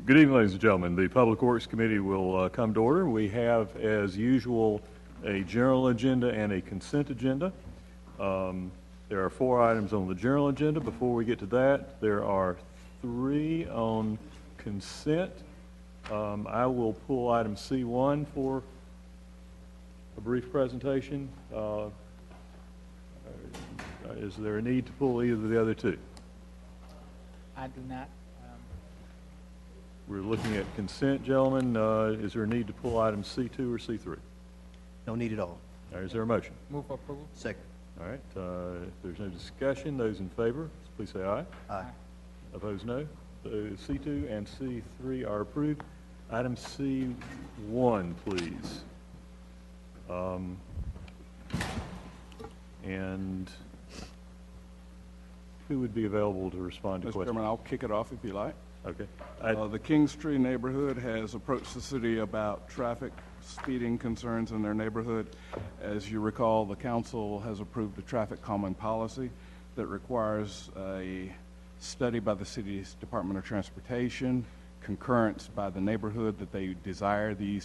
Good evening, ladies and gentlemen. The Public Works Committee will come to order. We have, as usual, a general agenda and a consent agenda. There are 4 items on the general agenda. Before we get to that, there are 3 on consent. I will pull item C1 for a brief presentation. Is there a need to pull either of the other 2? I do not. We're looking at consent, gentlemen. Is there a need to pull items C2 or C3? No need at all. All right, is there a motion? Move for approval. Second. All right, if there's no discussion, those in favor, please say aye. Aye. Opposed, no. So C2 and C3 are approved. Item C1, please. And who would be available to respond to Mr. questions? Chairman, I'll kick it off if you like. Okay. The Kingstree neighborhood has approached the city about traffic speeding concerns in their neighborhood. As you recall, the council has approved a traffic calming policy that requires a study by the city's Department of Transportation, concurrence by the neighborhood that they desire the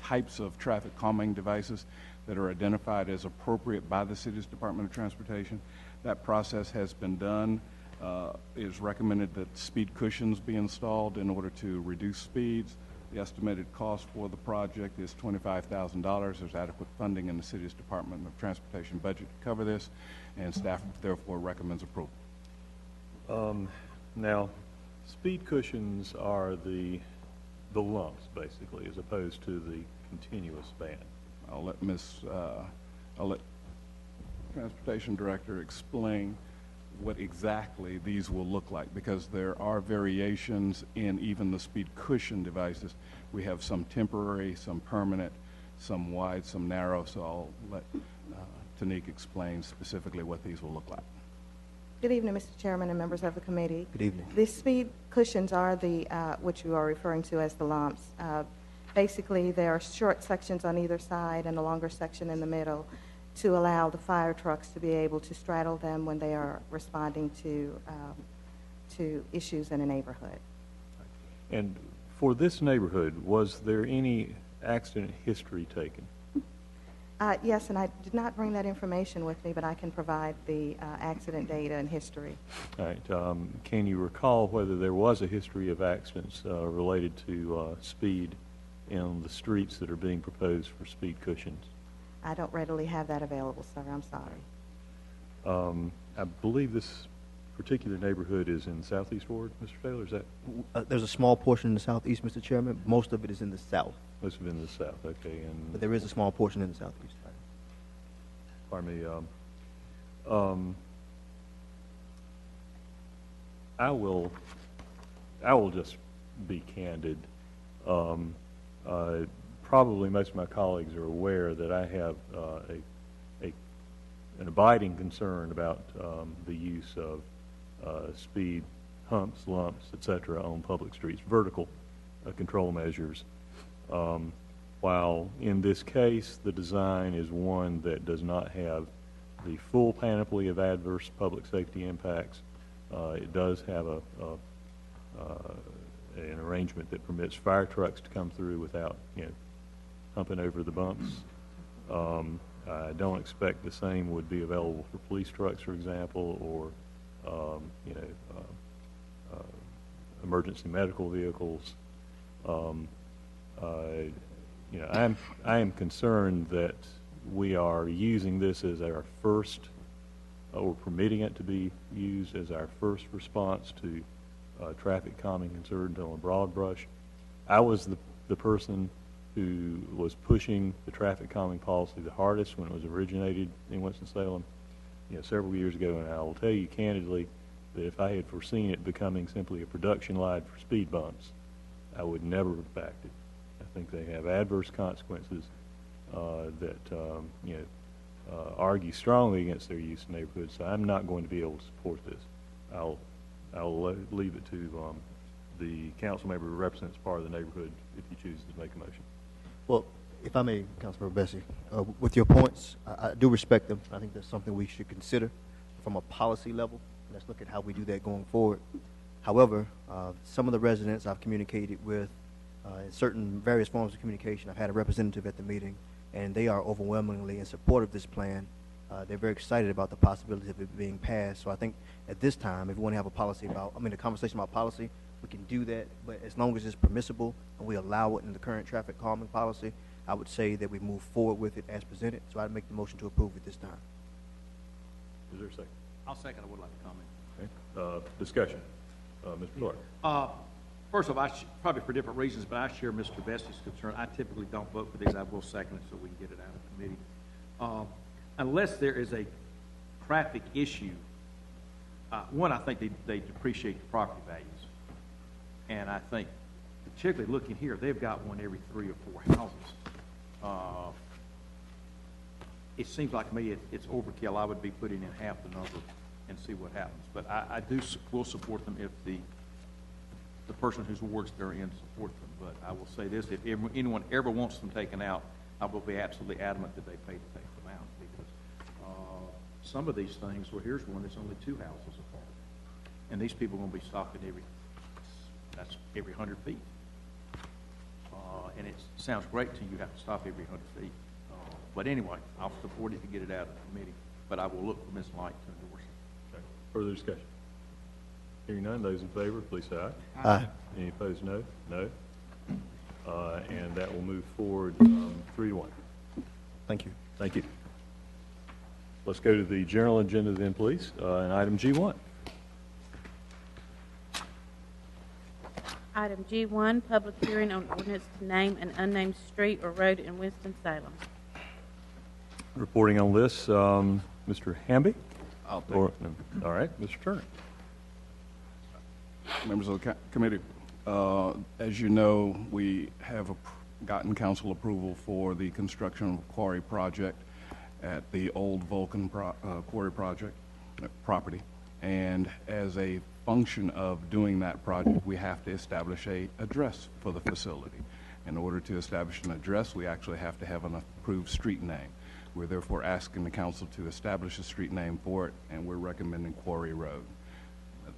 types of traffic calming devices that are identified as appropriate by the city's Department of Transportation. That process has been done. It is recommended that speed cushions be installed in order to reduce speeds. The estimated cost for the project is $25,000. There's adequate funding in the city's Department of Transportation budget to cover this, and staff therefore recommends approval. Now, speed cushions are the lumps, basically, as opposed to the continuous band. I'll let Transportation Director explain what exactly these will look like, because there are variations in even the speed cushion devices. We have some temporary, some permanent, some wide, some narrow, so I'll let Tanique explain specifically what these will look like. Good evening, Mr. Chairman and members of the committee. Good evening. The speed cushions are the, what you are referring to as the lumps. Basically, there are short sections on either side and a longer section in the middle to allow the fire trucks to be able to straddle them when they are responding to issues in a neighborhood. And for this neighborhood, was there any accident history taken? Yes, and I did not bring that information with me, but I can provide the accident data and history. All right. Can you recall whether there was a history of accidents related to speed in the streets that are being proposed for speed cushions? I don't readily have that available, sir. I'm sorry. I believe this particular neighborhood is in Southeast Ward, Mr. Taylor. Is that? There's a small portion in the southeast, Mr. Chairman. Most of it is in the south. Must have been in the south. Okay. And But there is a small portion in the southeast. pardon me. I will just be candid. Probably most of my colleagues are aware that I have an abiding concern about the use of speed humps, lumps, etc. on public streets, vertical control measures. While in this case the design is one that does not have the full panoply of adverse public safety impacts, it does have an arrangement that permits fire trucks to come through without, humping over the bumps. I don't expect the same would be available for police trucks, for example, or emergency medical vehicles. I am concerned that we are using this as our first, or permitting it to be used as our first response to traffic calming concerns on a broad brush. I was the person who was pushing the traffic calming policy the hardest when it was originated in Winston-Salem, several years ago, and I will tell you candidly that if I had foreseen it becoming simply a production line for speed bumps, I would never have backed it. I think they have adverse consequences that argue strongly against their use in neighborhoods. So I'm not going to be able to support this. I'll leave it to the council member who represents part of the neighborhood if he chooses to make a motion. Well, if I may, Councilmember Bessie, with your points, I do respect them. I think that's something we should consider from a policy level. Let's look at how we do that going forward. However, some of the residents I've communicated with in certain various forms of communication, I've had a representative at the meeting, and they are overwhelmingly in support of this plan. They're very excited about the possibility of it being passed. So I think at this time, if we want to have a policy about, a conversation about policy, we can do that. But as long as it's permissible and we allow it in the current traffic calming policy, I would say that we move forward with it as presented. So I'd make the motion to approve it this time. Is there a second? I'll second. I would like to comment. Okay. Discussion. Mr. Clark. First of all, probably for different reasons, but I share Mr. Bessie's concern. I typically don't vote for these. I will second it so we can get it out of committee. Unless there is a traffic issue, one, I think they depreciate the property values. And I think, particularly looking here, they've got one every 3 or 4 houses. It seems like to me it's overkill. I would be putting in half the number and see what happens. But I will support them if the person whose wards they're in support them. But I will say this, if anyone ever wants them taken out, I will be absolutely adamant that they pay to take them out, because some of these things, well, here's one that's only 2 houses apart. And these people are going to be stopping every 100 feet. And it sounds great till you have to stop every 100 feet. But anyway, I'll support it to get it out of the committee. But I will look for Ms. Light to endorse it. Okay. Further discussion? Hearing none, those in favor, please say aye. Aye. Any opposed, no? No. And that will move forward 3-1. Thank you. Thank you. Let's go to the general agenda then, please, and item G1. Item G1, public hearing on ordinance to name an unnamed street or road in Winston-Salem. Reporting on this, Mr. Hamby? I'll take Or, no. All right, Mr. Turner. Members of the committee, as you know, we have gotten council approval for the construction of a quarry project at the old Vulcan quarry project property. And as a function of doing that project, we have to establish an address for the facility. In order to establish an address, we actually have to have an approved street name. We're therefore asking the council to establish a street name for it, and we're recommending Quarry Road.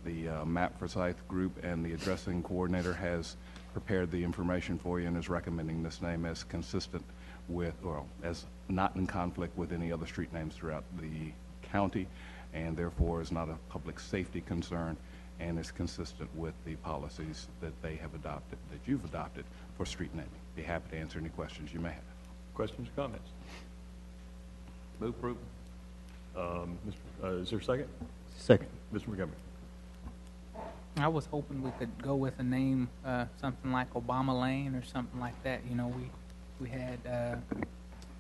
The Map for Site group and the addressing coordinator has prepared the information for you and is recommending this name as consistent with, or as not in conflict with any other street names throughout the county, and therefore is not a public safety concern and is consistent with the policies that they have adopted, that you've adopted for street naming. Be happy to answer any questions you may have. Questions or comments? Move approval. Is there a second? Second. Mr. Montgomery. I was hoping we could go with a name, something like Obama Lane or something like that. You know, we had,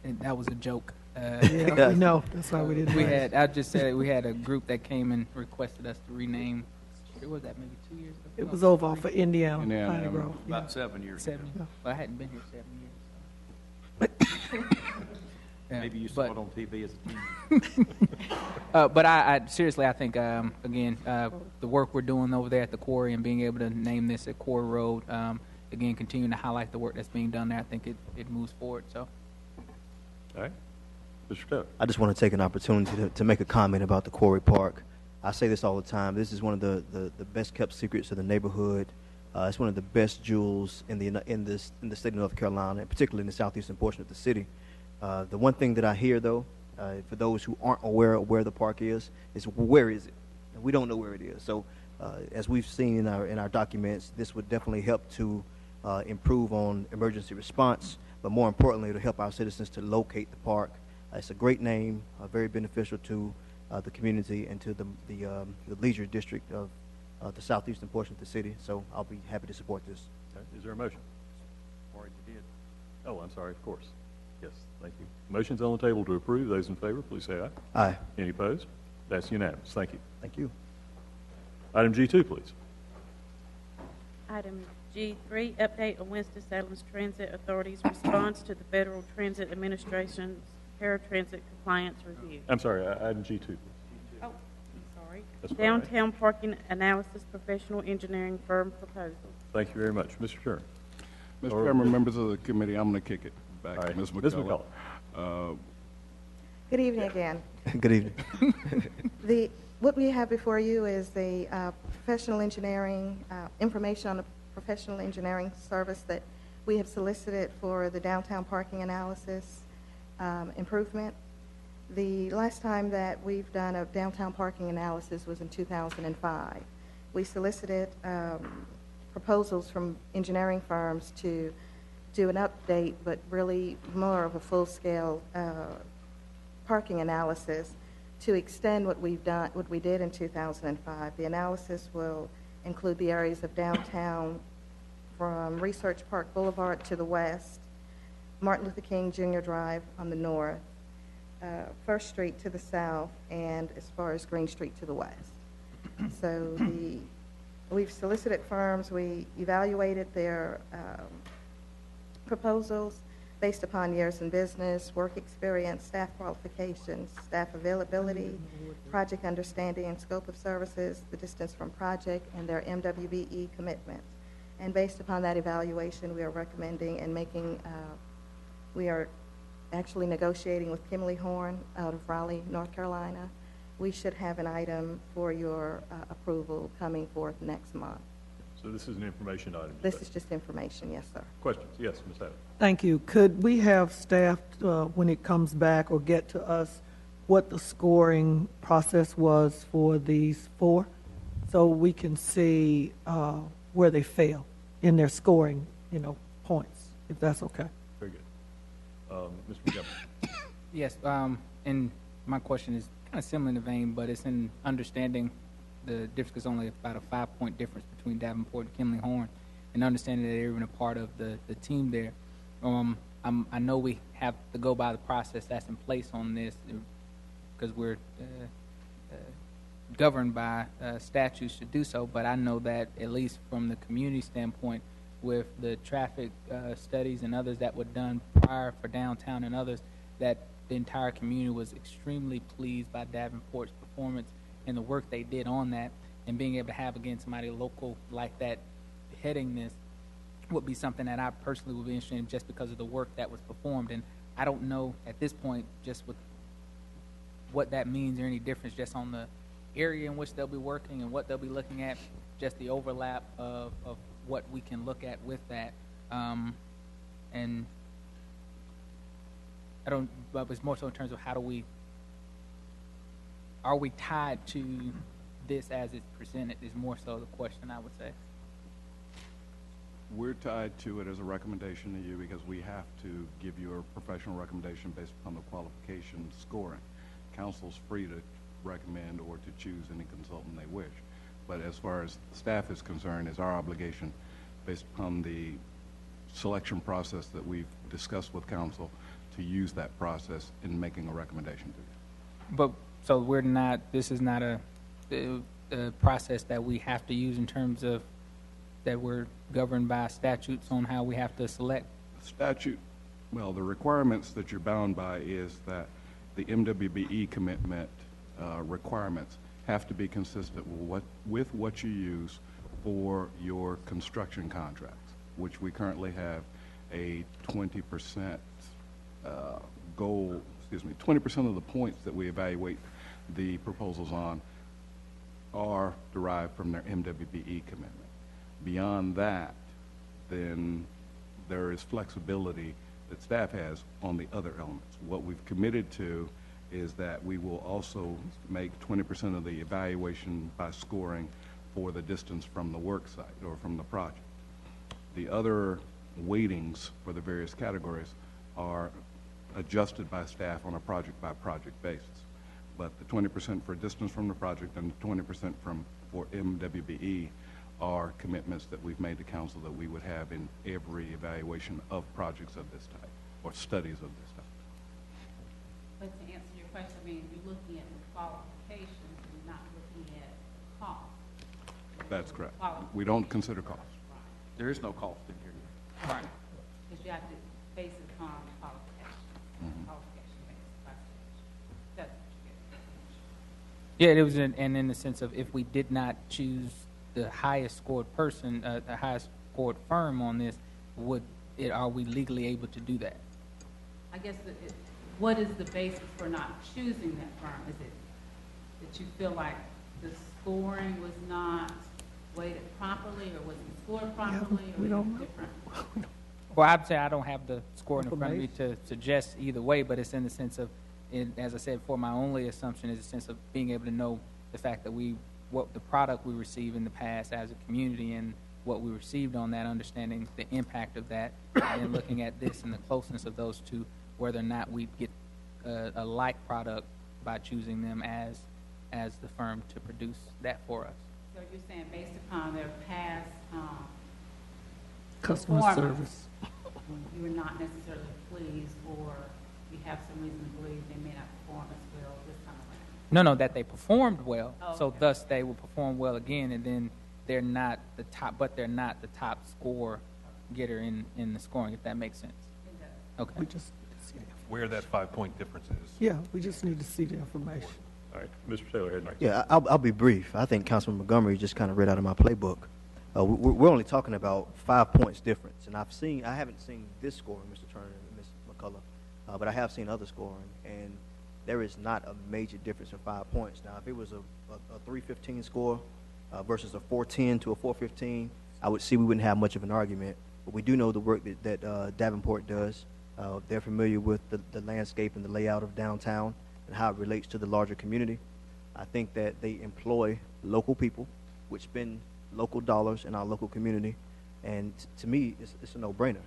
and that was a joke. Yeah, we know. That's why we didn't. I just said we had a group that came and requested us to rename. What was that, maybe 2 years ago? It was over off of Indiana, Indiana, Piney Grove. About 7 years ago. 7 years. Well, I hadn't been here 7 years. So. Yeah, Maybe you saw but- it on TV as a teen. But I seriously, I think, again, the work we're doing over there at the quarry and being able to name this at Quarry Road, again, continuing to highlight the work that's being done there, I think it moves forward. So, All right. Mr. Taylor. I just want to take an opportunity to make a comment about the Quarry Park. I say this all the time. This is one of the best kept secrets of the neighborhood. It's one of the best jewels in the state of North Carolina, and particularly in the southeastern portion of the city. The one thing that I hear, though, for those who aren't aware of where the park is where is it? And we don't know where it is. So, as we've seen in our documents, this would definitely help to improve on emergency response, but more importantly, it'll help our citizens to locate the park. It's a great name, very beneficial to the community and to the leisure district of the southeastern portion of the city. So I'll be happy to support this. Okay. Is there a motion? Already did. Oh, I'm sorry, of course. Yes, thank you. Motion's on the table to approve. Those in favor, please say aye. Aye. Any opposed? That's unanimous. Thank you. Thank you. Item G2, please. Item G3, update on Winston-Salem's Transit Authority's response to the Federal Transit Administration's paratransit compliance review. I'm sorry, item G2, please. Oh, I'm sorry. That's all right. Downtown parking analysis professional engineering firm proposal. Thank you very much. Mr. Turner. Mr. Or- Chairman, members of the committee, I'm going to kick it back All to right. Ms. Ms. McCullough. Good evening again. Good evening. What we have before you is the professional engineering, information on the professional engineering service that we have solicited for the downtown parking analysis improvement. The last time that we've done a downtown parking analysis was in 2005. We solicited proposals from engineering firms to do an update, but really more of a full-scale parking analysis to extend what we did in 2005. The analysis will include the areas of downtown from Research Park Boulevard to the west, Martin Luther King Jr. Drive on the north, First Street to the south, and as far as Green Street to the west. So we've solicited firms, we evaluated their proposals based upon years in business, work experience, staff qualifications, staff availability, project understanding and scope of services, the distance from project, and their MWBE commitment. And based upon that evaluation, we are recommending and we are actually negotiating with Kimley Horn out of Raleigh, North Carolina. We should have an item for your approval coming forth next month. So this is an information item? This is just information, yes, sir. Questions? Yes, Ms. Adams. Thank you. Could we have staff, when it comes back, or get to us what the scoring process was for these four, so we can see where they fail in their scoring, points, if that's okay? Very good. Mr. Montgomery. Yes, and my question is kind of similar in the vein, but it's in understanding the difference, is only about a 5-point difference between Davenport and Kimley Horn, and understanding that they're even a part of the team there. I know we have to go by the process that's in place on this because we're governed by statutes to do so, but I know that at least from the community standpoint, with the traffic studies and others that were done prior for downtown and others, that the entire community was extremely pleased by Davenport's performance and the work they did on that, and being able to have, again, somebody local like that heading this would be something that I personally would be interested in just because of the work that was performed. And I don't know at this point just with what that means or any difference just on the area in which they'll be working and what they'll be looking at, just the overlap of what we can look at with that. And I don't, but it's more so in terms of are we tied to this as it's presented is more so the question, I would say. We're tied to it as a recommendation to you because we have to give you a professional recommendation based upon the qualification scoring. Council's free to recommend or to choose any consultant they wish. But as far as staff is concerned, it's our obligation based upon the selection process that we've discussed with council to use that process in making a recommendation to you. But so this is not a process that we have to use in terms of that we're governed by statutes on how we have to select? Statute, well, the requirements that you're bound by is that the MWBE commitment requirements have to be consistent with what you use for your construction contracts, which we currently have a 20% goal, 20% of the points that we evaluate the proposals on are derived from their MWBE commitment. Beyond that, then there is flexibility that staff has on the other elements. What we've committed to is that we will also make 20% of the evaluation by scoring for the distance from the work site or from the project. The other weightings for the various categories are adjusted by staff on a project-by-project basis. But the 20% for distance from the project and the 20% for MWBE are commitments that we've made to council that we would have in every evaluation of projects of this type or studies of this type. But to answer your question, I mean, you're looking at the qualifications and not looking at cost. That's correct. We don't consider cost. Right. There is no cost in here. Right. Because you have to base it upon qualification. Qualification-based classification. That's what you get. Yeah, it was, and in the sense of if we did not choose the highest scored person, the highest scored firm on this, are we legally able to do that? I guess what is the basis for not choosing that firm? Is it that you feel like the scoring was not weighted properly, or wasn't scored properly, or we don't know. different? Well, I'd say I don't have the score in front of me to suggest either way, but it's in the sense of, as I said before, my only assumption is a sense of being able to know the fact that what the product we received in the past as a community and what we received on that, understanding the impact of that, and then looking at this and the closeness of those two, whether or not we get a like product by choosing them as the firm to produce that for us. So you're saying based upon their past Customer performance, service. you were not necessarily pleased, or you have some reason to believe they may not perform as well this time around? No, that they performed well, Oh, so okay. thus they will perform well again, and then they're not the top score getter in the scoring, if that makes sense. It does. Okay. We just need to see the Where that 5-point difference is. Yeah, we just need to see the information. All right, Mr. Taylor, head. Yeah, I'll be brief. I think Councilman Montgomery just kind of read out of my playbook. We're only talking about 5 points difference, and I haven't seen this scoring, Mr. Turner and Ms. McCullough, but I have seen other scoring, and there is not a major difference in 5 points. Now, if it was a 315 score versus a 410 to a 415, I would see we wouldn't have much of an argument. But we do know the work that Davenport does. They're familiar with the landscape and the layout of downtown and how it relates to the larger community. I think that they employ local people, which spend local dollars in our local community, and to me, it's a no-brainer.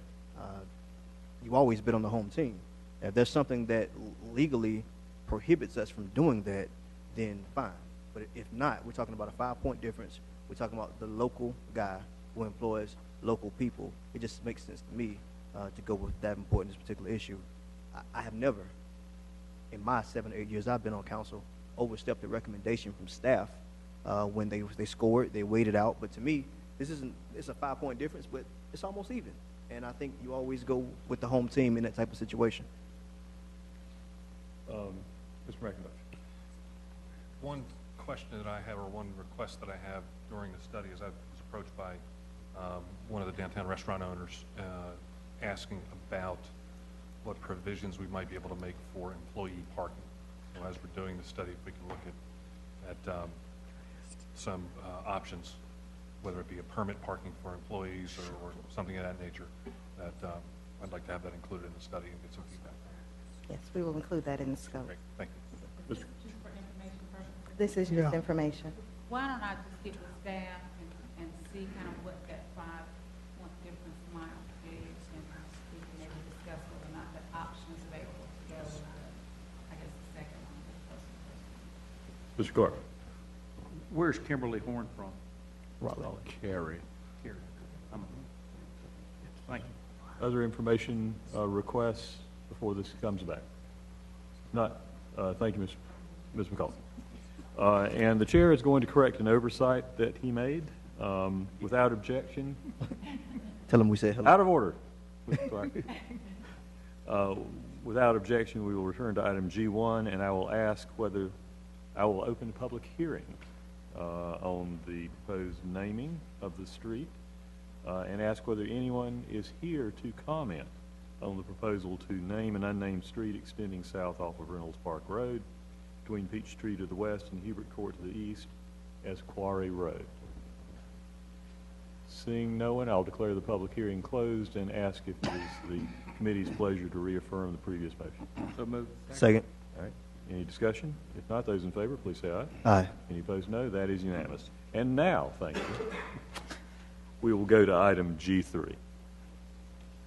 You always bet on the home team. If there's something that legally prohibits us from doing that, then fine. But if not, we're talking about a 5-point difference. We're talking about the local guy who employs local people. It just makes sense to me to go with Davenport in this particular issue. I have never, in my 7 or 8 years I've been on council, overstepped a recommendation from staff when they scored, they weighed it out. But to me, it's a 5-point difference, but it's almost even. And I think you always go with the home team in that type of situation. Mr. McIntosh. One question that I have, or one request that I have during the study, is I was approached by one of the downtown restaurant owners asking about what provisions we might be able to make for employee parking. So as we're doing the study, if we can look at some options, whether it be a permit parking for employees or something of that nature, that I'd like to have that included in the study and get some feedback. Yes, we will include that in the scope. Great, thank you. Just for information purposes. This is just information. Why don't I just get with staff and see kind of what that 5-point difference might be, and we can maybe discuss whether or not that option is available to go with I guess the second one. Mr. Clark. Where's Kimberly Horn from? Carry. Here. Thank you. Other information requests before this comes back? Not. Thank you, Ms. McCullough. And the chair is going to correct an oversight that he made without objection. Tell them we said hello. Out of order, Mr. Clark. Without objection, we will return to item G1, and I will ask whether I will open a public hearing on the proposed naming of the street and ask whether anyone is here to comment on the proposal to name an unnamed street extending south off of Reynolds Park Road between Peachtree to the west and Hubert Court to the east as Quarry Road. Seeing no one, I'll declare the public hearing closed and ask if it is the committee's pleasure to reaffirm the previous motion. So moved. Second. All right. Any discussion? If not, those in favor, please say aye. Aye. Any opposed, no. That is unanimous. And now, thank you, we will go to item G3.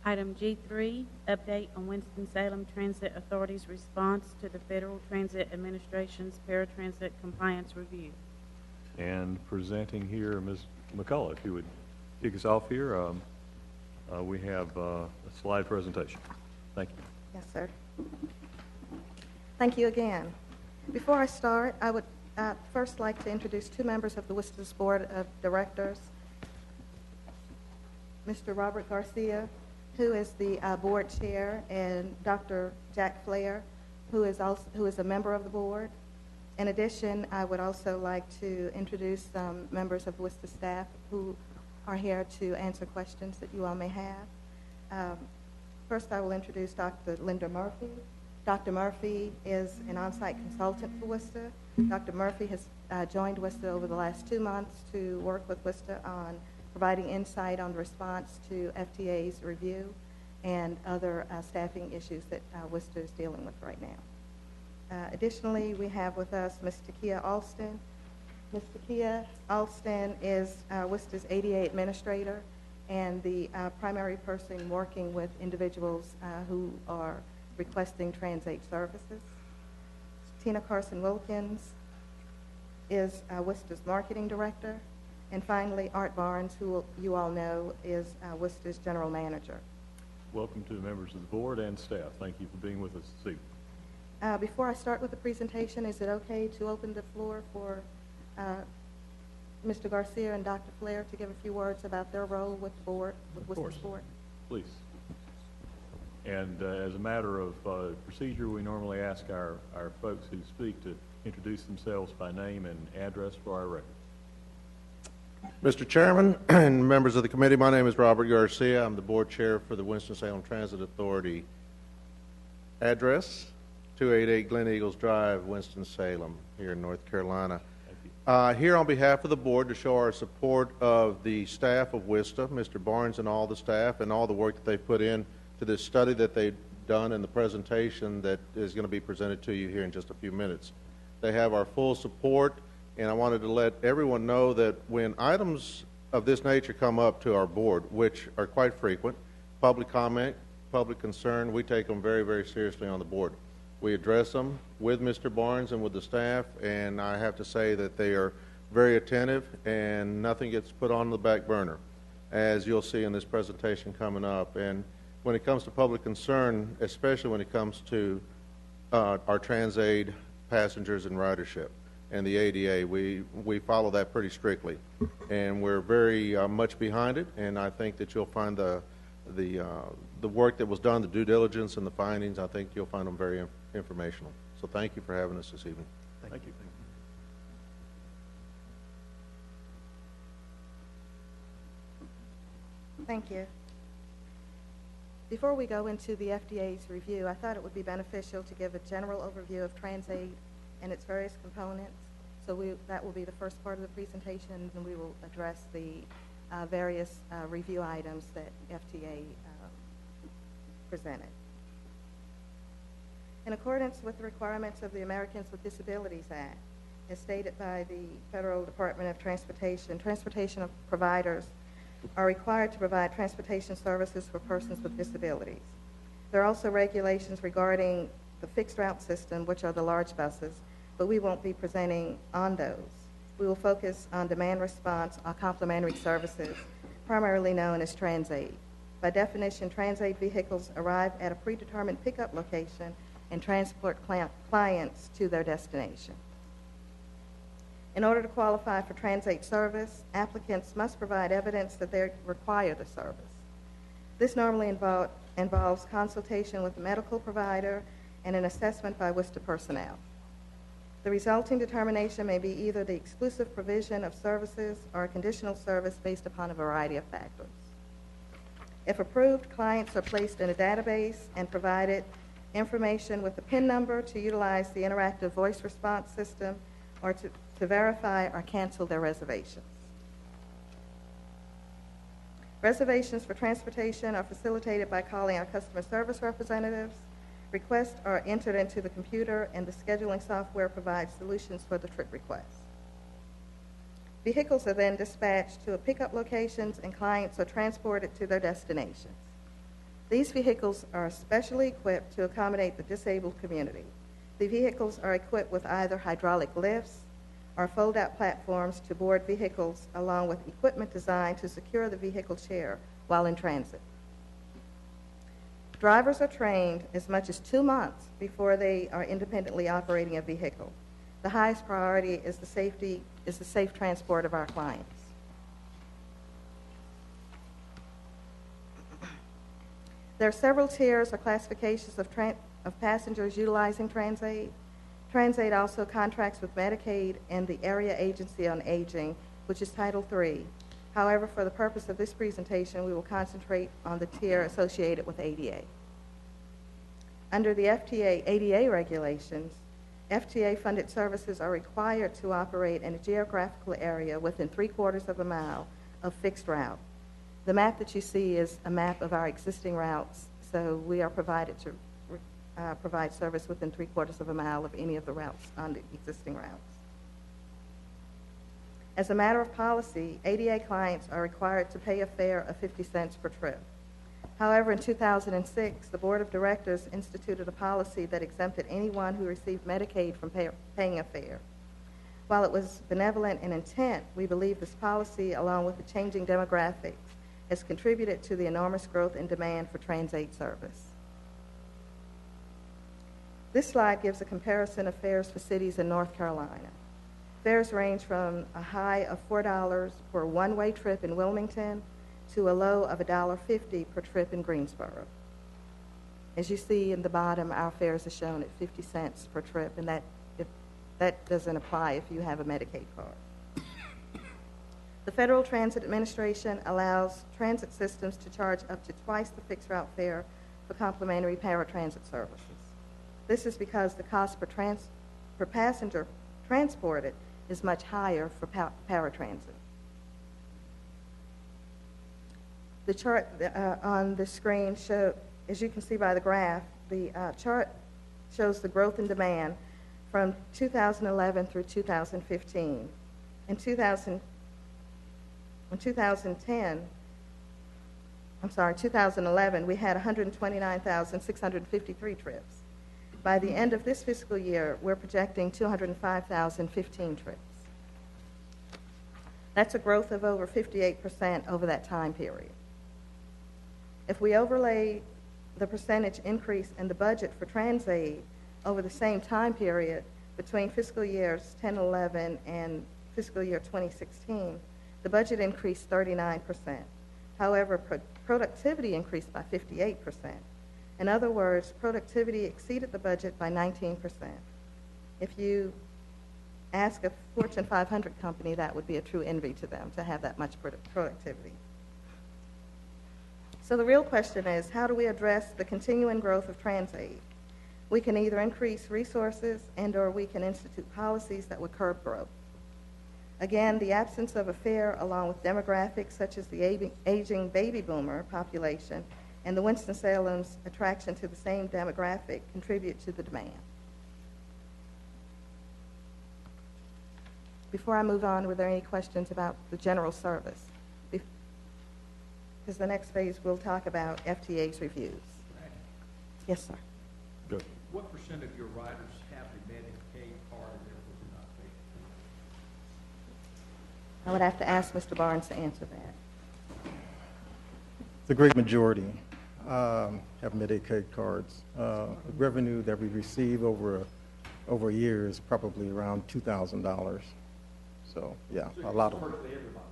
Item G3, update on Winston-Salem Transit Authority's response to the Federal Transit Administration's paratransit compliance review. And presenting here, Ms. McCullough, if you would kick us off here, we have a slide presentation. Thank you. Yes, sir. Thank you again. Before I start, I would first like to introduce two members of the WISTA's Board of Directors. Mr. Robert Garcia, who is the board chair, and Dr. Jack Flair, who is a member of the board. In addition, I would also like to introduce some members of WISTA staff who are here to answer questions that you all may have. First, I will introduce Dr. Linda Murphy. Dr. Murphy is an on-site consultant for WISTA. Dr. Murphy has joined WISTA over the last 2 months to work with WISTA on providing insight on the response to FTA's review and other staffing issues that WISTA is dealing with right now. Additionally, we have with us Ms. Takia Alston. Ms. Takia Alston is WISTA's ADA administrator and the primary person working with individuals who are requesting TransAid services. Tina Carson-Wilkins is WISTA's marketing director. And finally, Art Barnes, who you all know, is WISTA's general manager. Welcome to the members of the board and staff. Thank you for being with us this evening. Before I start with the presentation, is it okay to open the floor for Mr. Garcia and Dr. Flair to give a few words about their role with the board, with WISTA's board? Please. And as a matter of procedure, we normally ask our folks who speak to introduce themselves by name and address for our record. Mr. Chairman and members of the committee, my name is Robert Garcia. I'm the board chair for the Winston-Salem Transit Authority. Address, 288 Glen Eagles Drive, Winston-Salem, here in North Carolina. Here on behalf of the board to show our support of the staff of WISTA, Mr. Barnes and all the staff, and all the work that they've put in to this study that they've done and the presentation that is going to be presented to you here in just a few minutes. They have our full support, and I wanted to let everyone know that when items of this nature come up to our board, which are quite frequent, public comment, public concern, we take them very, very seriously on the board. We address them with Mr. Barnes and with the staff, and I have to say that they are very attentive and nothing gets put on the back burner, as you'll see in this presentation coming up. And when it comes to public concern, especially when it comes to our TransAid passengers and ridership and the ADA, we follow that pretty strictly, and we're very much behind it. And I think that you'll find the work that was done, the due diligence and the findings, I think you'll find them very informational. So thank you for having us this evening. Thank you. Thank you. Before we go into the FDA's review, I thought it would be beneficial to give a general overview of TransAid and its various components. So that will be the first part of the presentation, and we will address the various review items that FTA presented. In accordance with the requirements of the Americans with Disabilities Act, as stated by the Federal Department of Transportation, transportation providers are required to provide transportation services for persons with disabilities. There are also regulations regarding the fixed route system, which are the large buses, but we won't be presenting on those. We will focus on demand response or complementary services, primarily known as TransAid. By definition, TransAid vehicles arrive at a predetermined pickup location and transport clients to their destination. In order to qualify for TransAid service, applicants must provide evidence that they require the service. This normally involves consultation with the medical provider and an assessment by WISTA personnel. The resulting determination may be either the exclusive provision of services or a conditional service based upon a variety of factors. If approved, clients are placed in a database and provided information with a PIN number to utilize the interactive voice response system or to verify or cancel their reservations. Reservations for transportation are facilitated by calling our customer service representatives. Requests are entered into the computer, and the scheduling software provides solutions for the trip requests. Vehicles are then dispatched to pickup locations, and clients are transported to their destinations. These vehicles are specially equipped to accommodate the disabled community. The vehicles are equipped with either hydraulic lifts or fold-out platforms to board vehicles, along with equipment designed to secure the vehicle chair while in transit. Drivers are trained as much as 2 months before they are independently operating a vehicle. The highest priority is the safe transport of our clients. There are several tiers or classifications of passengers utilizing TransAid. TransAid also contracts with Medicaid and the Area Agency on Aging, which is Title III. However, for the purpose of this presentation, we will concentrate on the tier associated with ADA. Under the FTA ADA regulations, FTA-funded services are required to operate in a geographical area within 3/4 of a mile of fixed route. The map that you see is a map of our existing routes, so we are provided to provide service within 3/4 of a mile of any of the routes on the existing routes. As a matter of policy, ADA clients are required to pay a fare of 50 cents per trip. However, in 2006, the Board of Directors instituted a policy that exempted anyone who received Medicaid from paying a fare. While it was benevolent in intent, we believe this policy, along with the changing demographics, has contributed to the enormous growth in demand for TransAid service. This slide gives a comparison of fares for cities in North Carolina. Fares range from a high of $4 for a one-way trip in Wilmington to a low of $1.50 per trip in Greensboro. As you see in the bottom, our fares are shown at 50 cents per trip, and that doesn't apply if you have a Medicaid card. The Federal Transit Administration allows transit systems to charge up to twice the fixed route fare for complimentary paratransit services. This is because the cost per passenger transported is much higher for paratransit. The chart on the screen as you can see by the graph, the chart shows the growth in demand from 2011 through 2015. In 2011, we had 129,653 trips. By the end of this fiscal year, we're projecting 205,015 trips. That's a growth of over 58% over that time period. If we overlay the percentage increase in the budget for TransAid over the same time period between fiscal years 10-11 and fiscal year 2016, the budget increased 39%. However, productivity increased by 58%. In other words, productivity exceeded the budget by 19%. If you ask a Fortune 500 company, that would be a true envy to them to have that much productivity. So the real question is, how do we address the continuing growth of TransAid? We can either increase resources and/or we can institute policies that would curb growth. Again, the absence of a fare, along with demographics such as the aging baby boomer population and the Winston-Salem's attraction to the same demographic, contribute to the demand. Before I move on, were there any questions about the general service? Because the next phase we'll talk about FTA's reviews. Yes, sir. Good. What percent of your riders have the Medicaid card and therefore do not pay? I would have to ask Mr. Barnes to answer that. The great majority have Medicaid cards. The revenue that we receive over a year is probably around $2,000. So, yeah, a lot of them. Virtually everybody.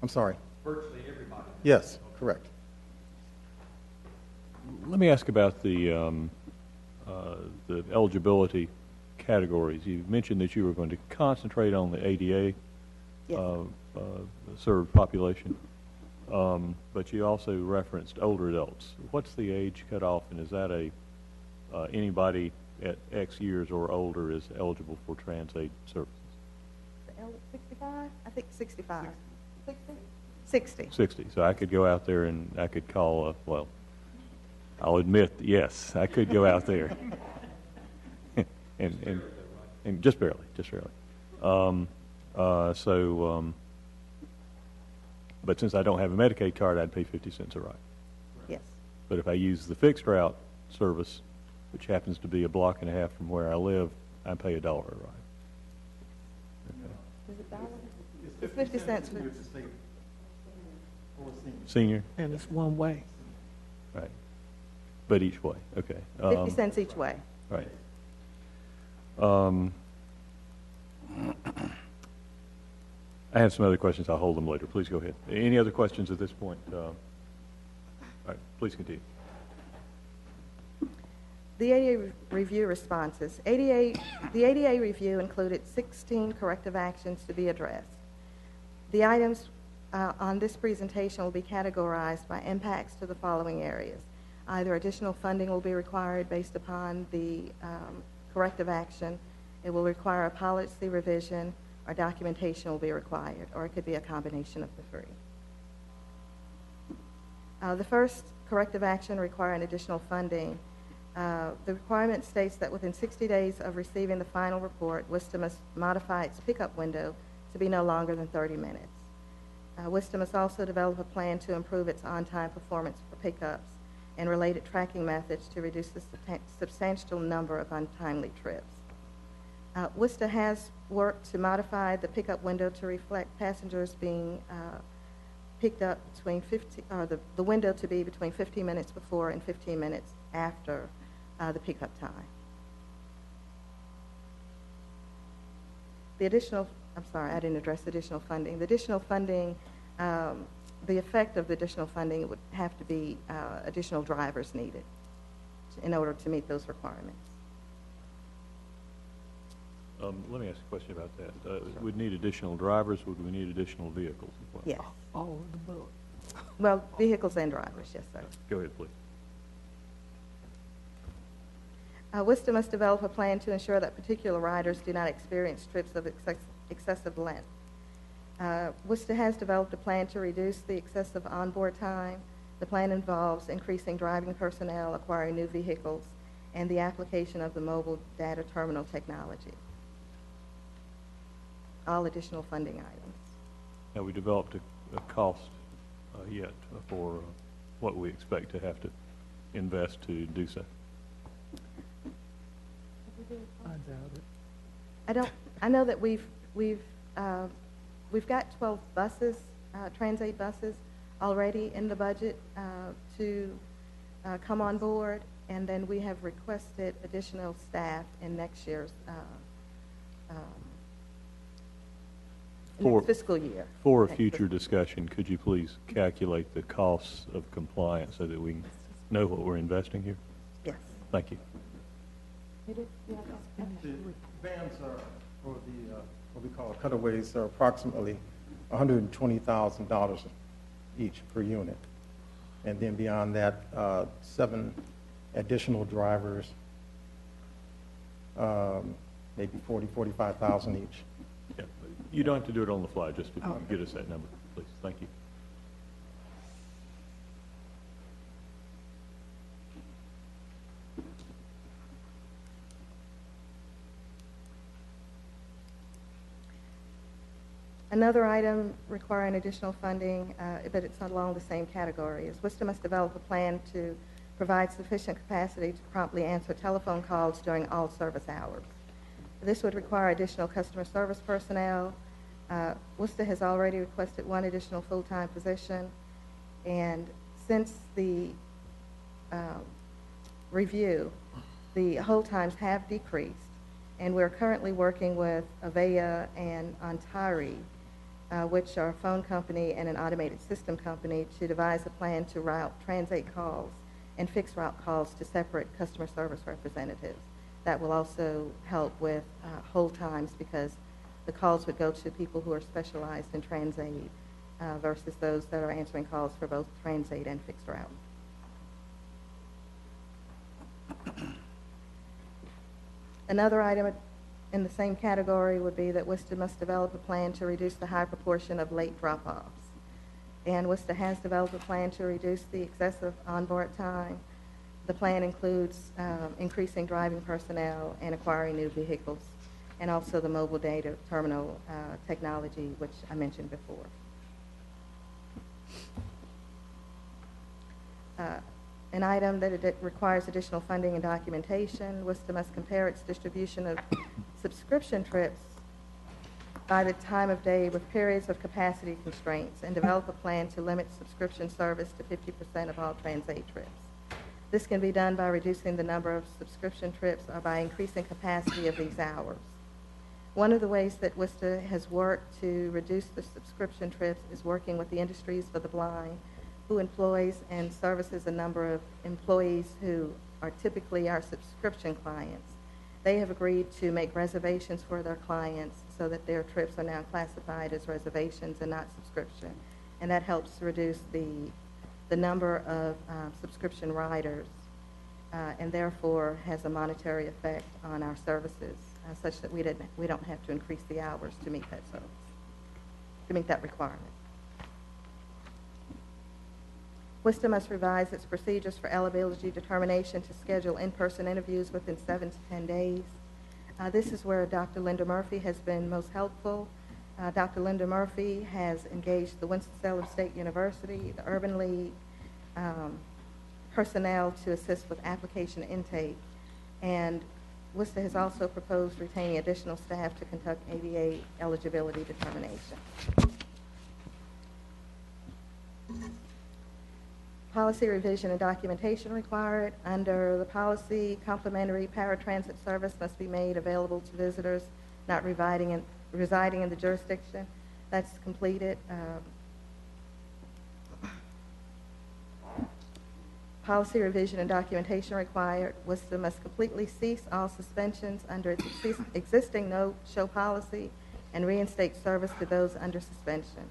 I'm sorry. Virtually everybody. Yes, correct. Let me ask about the eligibility categories. You mentioned that you were going to concentrate on the ADA served population, but you also referenced older adults. What's the age cutoff, and is that anybody at X years or older is eligible for TransAid services? 65? I think 65. 60? 60. So I could go out there and I could call, well, I'll admit, yes, I could go out there. and just barely. But since I don't have a Medicaid card, I'd pay 50 cents a ride. Yes. But if I use the fixed route service, which happens to be a block and a half from where I live, I pay $1 a ride. Okay. Is it $1? It's 50 cents for Senior? And it's one way. Right. But each way, okay. 50 cents each way. Right. I have some other questions. I'll hold them later. Please go ahead. Any other questions at this point? All right, please continue. The ADA review responses. The ADA review included 16 corrective actions to be addressed. The items on this presentation will be categorized by impacts to the following areas. Either additional funding will be required based upon the corrective action It will require a policy revision or documentation will be required, or it could be a combination of the three. The first corrective action requiring additional funding. The requirement states that within 60 days of receiving the final report, WISTA must modify its pickup window to be no longer than 30 minutes. WISTA must also develop a plan to improve its on-time performance for pickups and related tracking methods to reduce the substantial number of untimely trips. WISTA has worked to modify the pickup window to reflect passengers being picked up between the window to be between 15 minutes before and 15 minutes after the pickup time. I'm sorry, I didn't address additional funding. The additional funding, the effect of the additional funding would have to be additional drivers needed in order to meet those requirements. Let me ask a question about that. Would need additional drivers? Would we need additional vehicles as well? Yes. All of the above. Well, vehicles and drivers, yes, sir. Go ahead, please. WISTA must develop a plan to ensure that particular riders do not experience trips of excessive length. WISTA has developed a plan to reduce the excessive onboard time. The plan involves increasing driving personnel, acquiring new vehicles, and the application of the mobile data terminal technology. All additional funding items. Have we developed a cost yet for what we expect to have to invest to do so? I doubt it. I know that we've got 12 buses, Trans-8 buses, already in the budget to come on board, and then we have requested additional staff in next year's next fiscal year. For a future discussion, could you please calculate the costs of compliance so that we know what we're investing here? Yes. Thank you. The vans are, or the, what we call cutaways, are approximately $120,000 each per unit. And then beyond that, 7 additional drivers, maybe 40, 45,000 each. Yeah. You don't have to do it on the fly, just if you can get us that number, please. Thank you. Another item requiring additional funding, but it's along the same category, is WISTA must develop a plan to provide sufficient capacity to promptly answer telephone calls during all service hours. This would require additional customer service personnel. WISTA has already requested 1 additional full-time position, and since the review, the hold times have decreased, and we're currently working with Avaya and Ontario, which are a phone company and an automated system company, to devise a plan to route Trans-8 calls and fixed route calls to separate customer service representatives. That will also help with hold times, because the calls would go to people who are specialized in Trans-8 versus those that are answering calls for both Trans-8 and fixed route. Another item in the same category would be that WISTA must develop a plan to reduce the high proportion of late drop-offs. And WISTA has developed a plan to reduce the excessive onboard time. The plan includes increasing driving personnel and acquiring new vehicles, and also the mobile data terminal technology, which I mentioned before. An item that it requires additional funding and documentation. WISTA must compare its distribution of subscription trips by the time of day with periods of capacity constraints, and develop a plan to limit subscription service to 50% of all Trans-8 trips. This can be done by reducing the number of subscription trips or by increasing capacity of these hours. One of the ways that WISTA has worked to reduce the subscription trips is working with the Industries for the Blind, who employs and services a number of employees who are typically our subscription clients. They have agreed to make reservations for their clients so that their trips are now classified as reservations and not subscription. And that helps reduce the number of subscription riders and therefore has a monetary effect on our services. such that we don't have to increase the hours to meet that service, to meet that requirement. WISTA must revise its procedures for eligibility determination to schedule in-person interviews within 7 to 10 days. This is where Dr. Linda Murphy has been most helpful. Dr. Linda Murphy has engaged the Winston-Salem State University, the Urban League, personnel to assist with application intake, and WISTA has also proposed retaining additional staff to conduct ADA eligibility determination. Policy revision and documentation required. Under the policy, complimentary paratransit service must be made available to visitors not residing in the jurisdiction. That's completed. Policy revision and documentation required. WISTA must completely cease all suspensions under its existing no-show policy and reinstate service to those under suspension.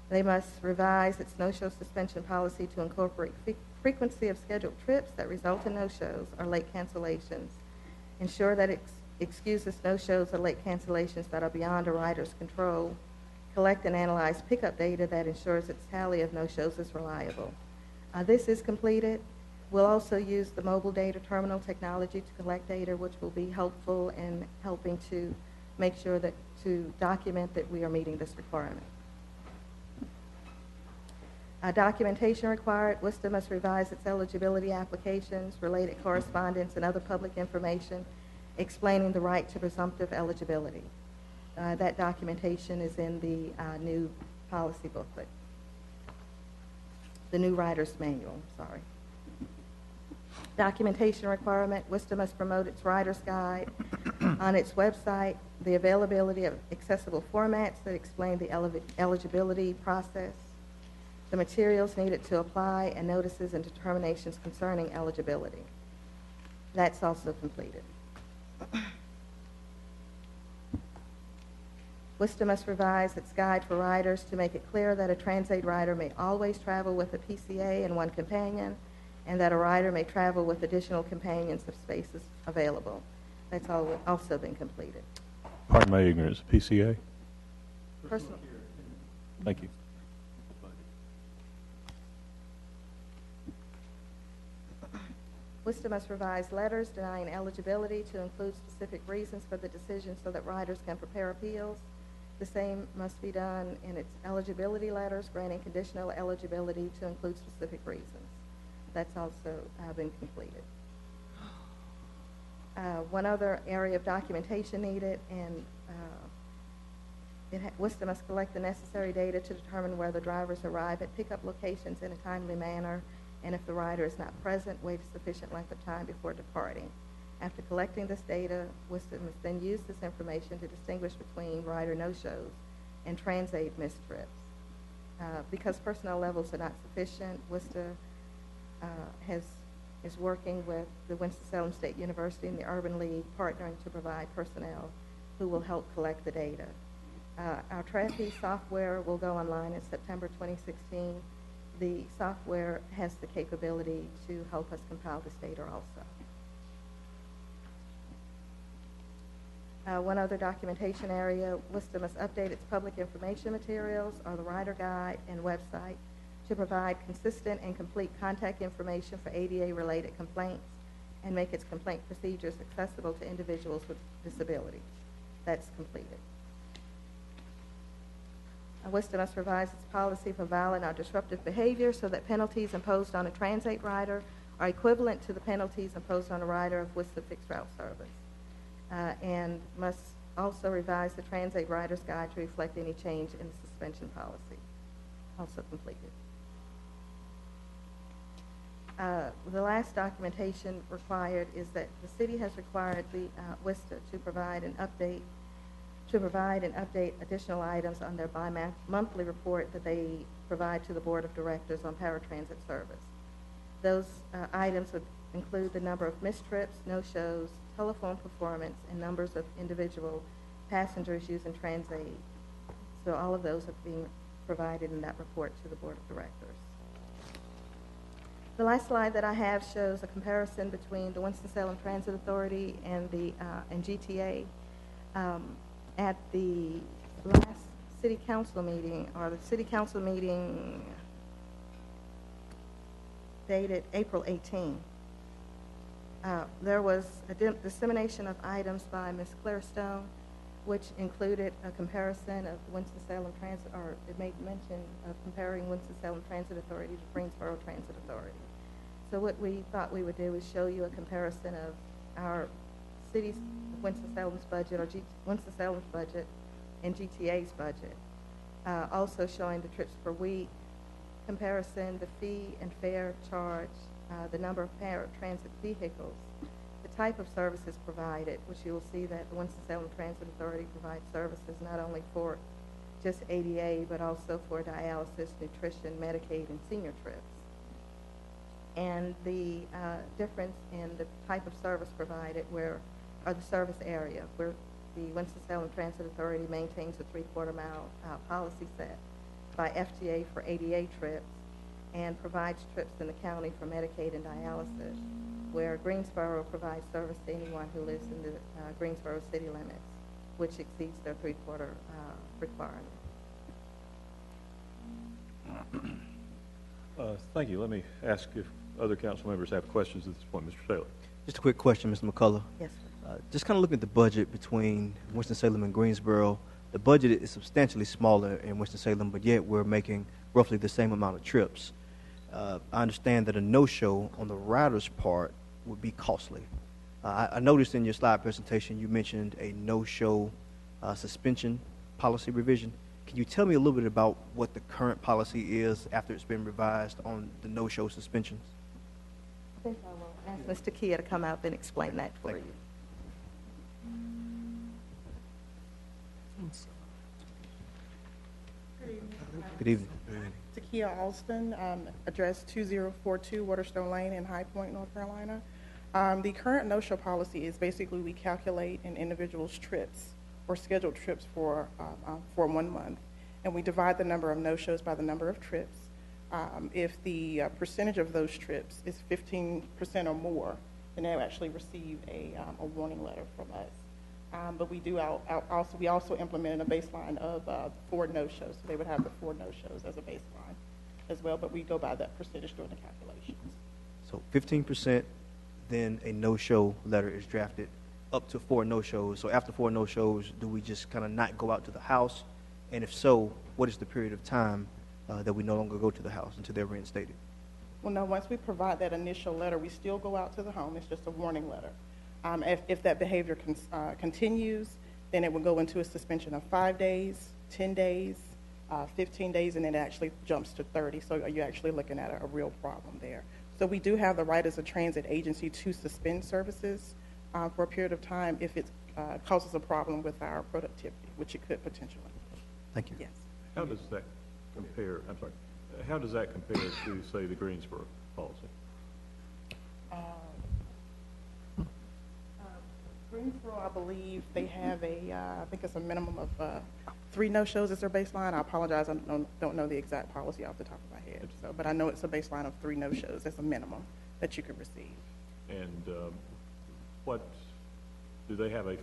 They must revise its no-show suspension policy to incorporate frequency of scheduled trips that result in no-shows or late cancellations. Ensure that it excuses no-shows or late cancellations that are beyond a rider's control. Collect and analyze pickup data that ensures its tally of no-shows is reliable. This is completed. We'll also use the mobile data terminal technology to collect data, which will be helpful in helping to make sure that to document that we are meeting this requirement. Documentation required. WISTA must revise its eligibility applications, related correspondence, and other public information explaining the right to presumptive eligibility. That documentation is in the new policy booklet, the new rider's manual, sorry. Documentation requirement. WISTA must promote its rider's guide on its website, the availability of accessible formats that explain the eligibility process, the materials needed to apply, and notices and determinations concerning eligibility. That's also completed. WISTA must revise its guide for riders to make it clear that a Transaid rider may always travel with a PCA and one companion, and that a rider may travel with additional companions if space is available. That's also been completed. Pardon my ignorance, PCA? Personal. Thank you. WISTA must revise letters denying eligibility to include specific reasons for the decision so that riders can prepare appeals. The same must be done in its eligibility letters, granting conditional eligibility to include specific reasons. That's also been completed. One other area of documentation needed, and WISTA must collect the necessary data to determine whether drivers arrive at pickup locations in a timely manner, and if the rider is not present, wait a sufficient length of time before departing. After collecting this data, WISTA must then use this information to distinguish between rider no-shows and Transaid missed trips. Because personnel levels are not sufficient, WISTA is working with the Winston-Salem State University and the Urban League, partnering to provide personnel who will help collect the data. Our Traffy software will go online in September 2016. The software has the capability to help us compile this data also. One other documentation area, WISTA must update its public information materials or the rider guide and website to provide consistent and complete contact information for ADA-related complaints and make its complaint procedures accessible to individuals with disabilities. That's completed. WISTA must revise its policy for violent or disruptive behavior so that penalties imposed on a Transaid rider are equivalent to the penalties imposed on a rider of WISTA fixed route service, and must also revise the Transaid rider's guide to reflect any change in the suspension policy. Also completed. The last documentation required is that the city has required the WISTA to provide and update additional items on their bi-monthly report that they provide to the Board of Directors on paratransit service. Those items would include the number of missed trips, no-shows, telephone performance, and numbers of individual passengers using Transaid. So all of those are being provided in that report to the Board of Directors. The last slide that I have shows a comparison between the Winston-Salem Transit Authority and the and GTA. At the last city council meeting, or the city council meeting dated April 18, there was a dissemination of items by Ms. Claire Stone, which included a comparison of Winston-Salem Transit, or it made mention of comparing Winston-Salem Transit Authority to Greensboro Transit Authority. So what we thought we would do is show you a comparison of our city's Winston-Salem's budget, or Winston-Salem's budget, and GTA's budget. Also showing the trips per week, comparison, the fee and fare charge, the number of paratransit vehicles, the type of services provided, which you will see that the Winston-Salem Transit Authority provides services not only for just ADA, but also for dialysis, nutrition, Medicaid, and senior trips. And the difference in the type of service provided, or the service area, where the Winston-Salem Transit Authority maintains a 3/4 mile policy set by FTA for ADA trips, and provides trips in the county for Medicaid and dialysis, where Greensboro provides service to anyone who lives in the Greensboro city limits, which exceeds their 3/4 requirement. Thank you. Let me ask if other council members have questions at this point. Mr. Taylor. Just a quick question, Mr. McCullough. Yes, sir. Just kind of looking at the budget between Winston-Salem and Greensboro, the budget is substantially smaller in Winston-Salem, but yet we're making roughly the same amount of trips. I understand that a no-show on the rider's part would be costly. I noticed in your slide presentation you mentioned a no-show suspension policy revision. Can you tell me a little bit about what the current policy is after it's been revised on the no-show suspensions? I think I will ask Mr. Kia to come up and explain that for you. Good evening. Takia Alston, address 2042 Waterstone Lane in High Point, North Carolina. The current no-show policy is basically we calculate an individual's trips or scheduled trips for 1 month, and we divide the number of no-shows by the number of trips. If the percentage of those trips is 15% or more, then they will actually receive a warning letter from us. But we do we also implemented a baseline of 4 no-shows, so they would have the 4 no-shows as a baseline as well, but we go by that percentage during the calculations. So 15%, then a no-show letter is drafted up to 4 no-shows. So after 4 no-shows, do we just kind of not go out to the house? And if so, what is the period of time that we no longer go to the house until they're reinstated? Well, no, once we provide that initial letter, we still go out to the home. It's just a warning letter. If that behavior continues, then it will go into a suspension of 5 days, 10 days, 15 days, and then it actually jumps to 30. So you're actually looking at a real problem there. So we do have the right as a transit agency to suspend services for a period of time if it causes a problem with our productivity, which it could potentially. Thank you. Yes. How does that compare? I'm sorry. How does that compare to, say, the Greensboro policy? Greensboro, I believe they have I think it's a minimum of 3 no-shows as their baseline. I apologize, I don't know the exact policy off the top of my head. So, but I know it's a baseline of 3 no-shows as a minimum that you could receive. And what, do they have a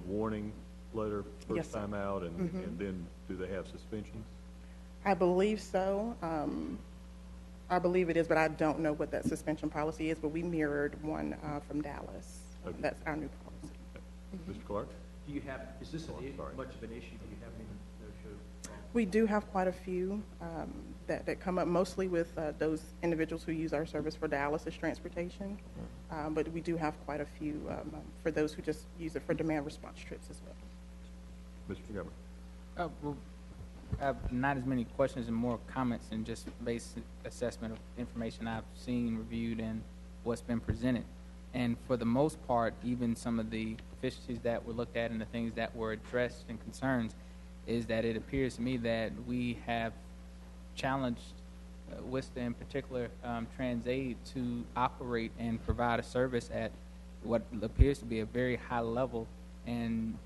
warning letter Yes, first sir. time out, and then do they have suspensions? I believe so. I believe it is, but I don't know what that suspension policy is, but we mirrored one from Dallas. Okay. That's our new policy. Mr. Clark? Do you have, is this sorry. much of an issue? Do you have any no-show? We do have quite a few that come up, mostly with those individuals who use our service for dialysis transportation. But we do have quite a few for those who just use it for demand response trips as well. Mr. Governor? Well, I have not as many questions and more comments and just basic assessment of information I've seen, reviewed, and what's been presented. And for the most part, even some of the deficiencies that were looked at and the things that were addressed and concerns is that it appears to me that we have challenged WISTA in particular, TransAid, to operate and provide a service at what appears to be a very high level and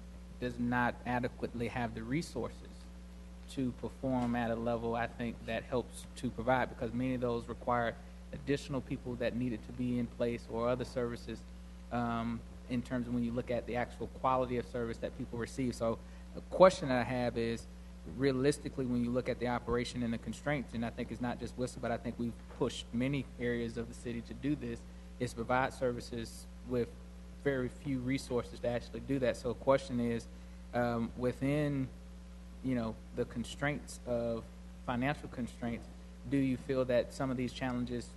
does not adequately have the resources to perform at a level I think that helps to provide, because many of those require additional people that needed to be in place or other services in terms of when you look at the actual quality of service that people receive. So the question that I have is, realistically, when you look at the operation and the constraints, and I think it's not just Worcester, but I think we've pushed many areas of the city to do this, is provide services with very few resources to actually do that. So the question is, within, the constraints of financial constraints, do you feel that some of these challenges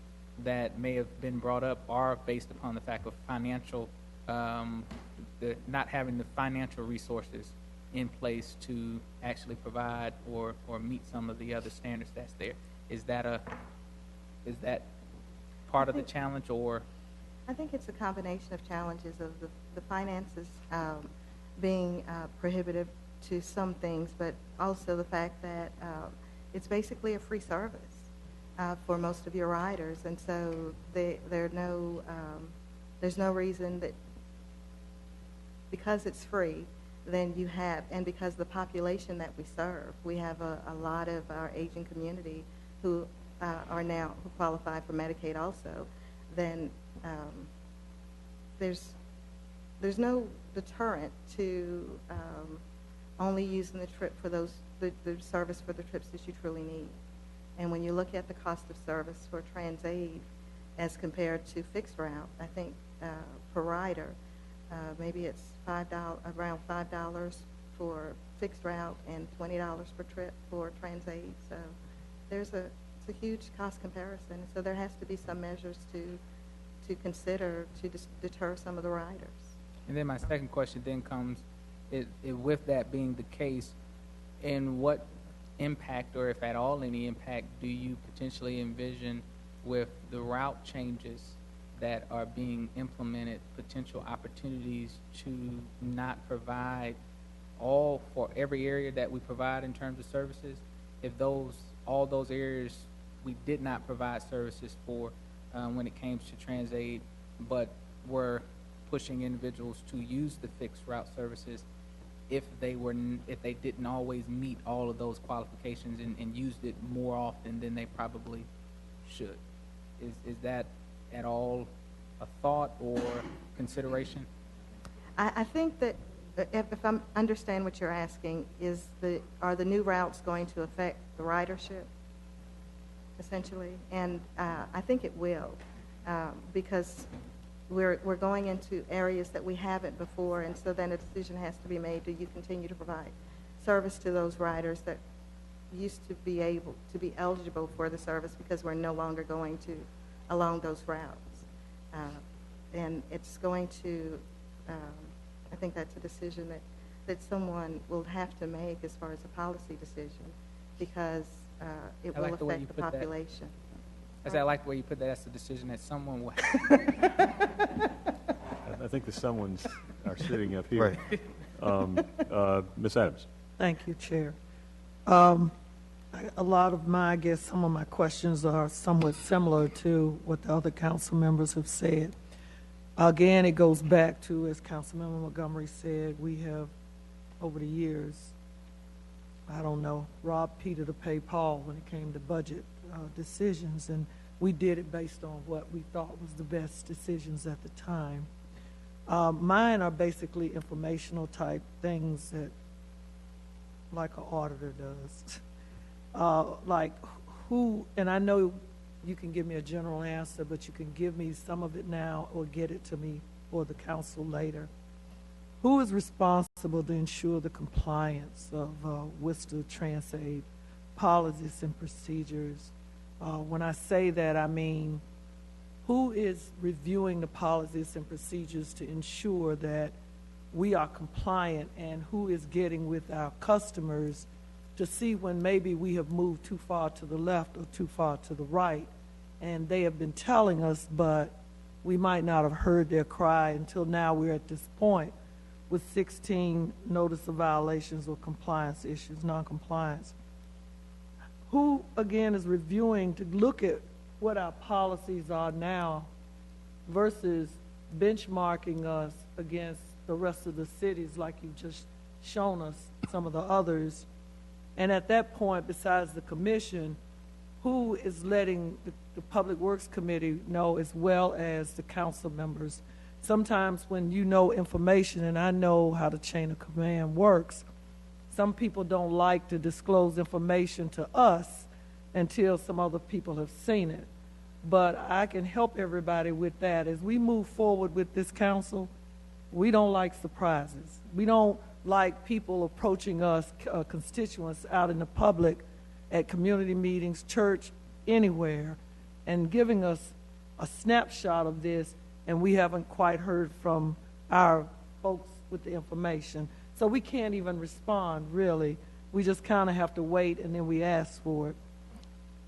that may have been brought up are based upon the fact of financial, not having the financial resources in place to actually provide or meet some of the other standards that's there? Is that part of the challenge, or? I think it's a combination of challenges of the finances being prohibitive to some things, but also the fact that it's basically a free service for most of your riders, and so there's no reason that because it's free, then you have, and because the population that we serve, we have a lot of our aging community who who qualify for Medicaid also, then there's no deterrent to only using the trip for the service for the trips that you truly need. And when you look at the cost of service for TransAid as compared to fixed route, I think per rider, maybe it's around $5 for fixed route and $20 per trip for TransAid. So it's a huge cost comparison. So there has to be some measures to consider to deter some of the riders. And then my second question then comes, with that being the case, in what impact, or if at all any impact, do you potentially envision with the route changes that are being implemented, potential opportunities to not provide all for every area that we provide in terms of services? If all those areas we did not provide services for when it came to TransAid, but were pushing individuals to use the fixed route services, if they didn't always meet all of those qualifications and used it more often than they probably should. Is that at all a thought or consideration? I think that if I understand what you're asking, are the new routes going to affect the ridership, essentially? And I think it will, because we're going into areas that we haven't before, and so then a decision has to be made. Do you continue to provide service to those riders that used to be able to be eligible for the service because we're no longer going along those routes? And it's going to, I think that's a decision that someone will have to make as far as a policy decision, because it will affect the population. I like the way you put that. That's a decision that someone will. I think the someone's are sitting up here. Right. Ms. Adams. Thank you, Chair. A lot of some of my questions are somewhat similar to what the other council members have said. Again, it goes back to, as Councilmember Montgomery said, we have, over the years, robbed Peter to pay Paul when it came to budget decisions, and we did it based on what we thought was the best decisions at the time. Mine are basically informational type things that, like an auditor does. Like who, and I know you can give me a general answer, but you can give me some of it now or get it to me or the council later. Who is responsible to ensure the compliance of Worcester TransAid policies and procedures? When I say that, I mean, who is reviewing the policies and procedures to ensure that we are compliant, and who is getting with our customers to see when maybe we have moved too far to the left or too far to the right, and they have been telling us, but we might not have heard their cry until now we're at this point with 16 notice of violations or compliance issues, non-compliance. Who, again, is reviewing to look at what our policies are now versus benchmarking us against the rest of the cities like you've just shown us some of the others? And at that point, besides the commission, who is letting the Public Works Committee know, as well as the council members, sometimes when you know information, and I know how the chain of command works, some people don't like to disclose information to us until some other people have seen it. But I can help everybody with that. As we move forward with this council, we don't like surprises. We don't like people approaching us, constituents out in the public, at community meetings, church, anywhere, and giving us a snapshot of this, and we haven't quite heard from our folks with the information. So we can't even respond, really. We just kind of have to wait, and then we ask for it.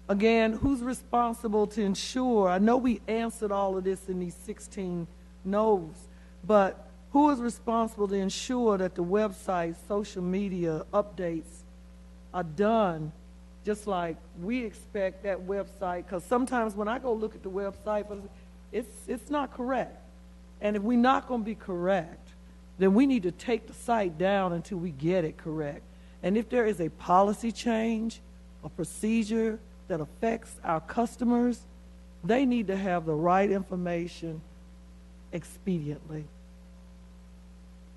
Again, who's responsible to ensure? I know we answered all of this in these 16 no's, but who is responsible to ensure that the website, social media updates are done just like we expect that website? Because sometimes when I go look at the website, it's not correct. And if we're not going to be correct, then we need to take the site down until we get it correct. And if there is a policy change, a procedure that affects our customers, they need to have the right information expediently.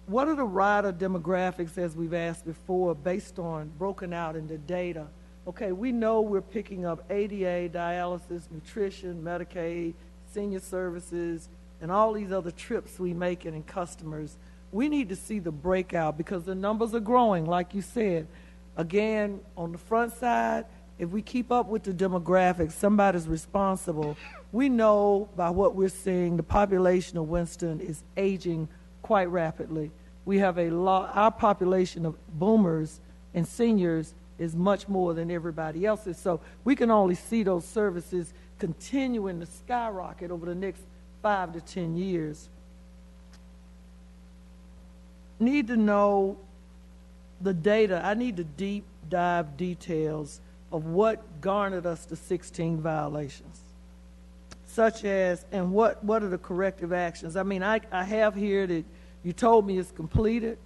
What are the rider demographics, as we've asked before, based on broken out into data? Okay, we know we're picking up ADA, dialysis, nutrition, Medicaid, senior services, and all these other trips we make in customers. We need to see the breakout because the numbers are growing, like you said. Again, on the front side, if we keep up with the demographics, somebody's responsible. We know by what we're seeing, the population of Winston is aging quite rapidly. We have our population of boomers and seniors is much more than everybody else's. So we can only see those services continuing to skyrocket over the next 5 to 10 years. Need to know the data. I need to deep dive details of what garnered us the 16 violations, such as, and what are the corrective actions? I mean, I have here that you told me it's completed.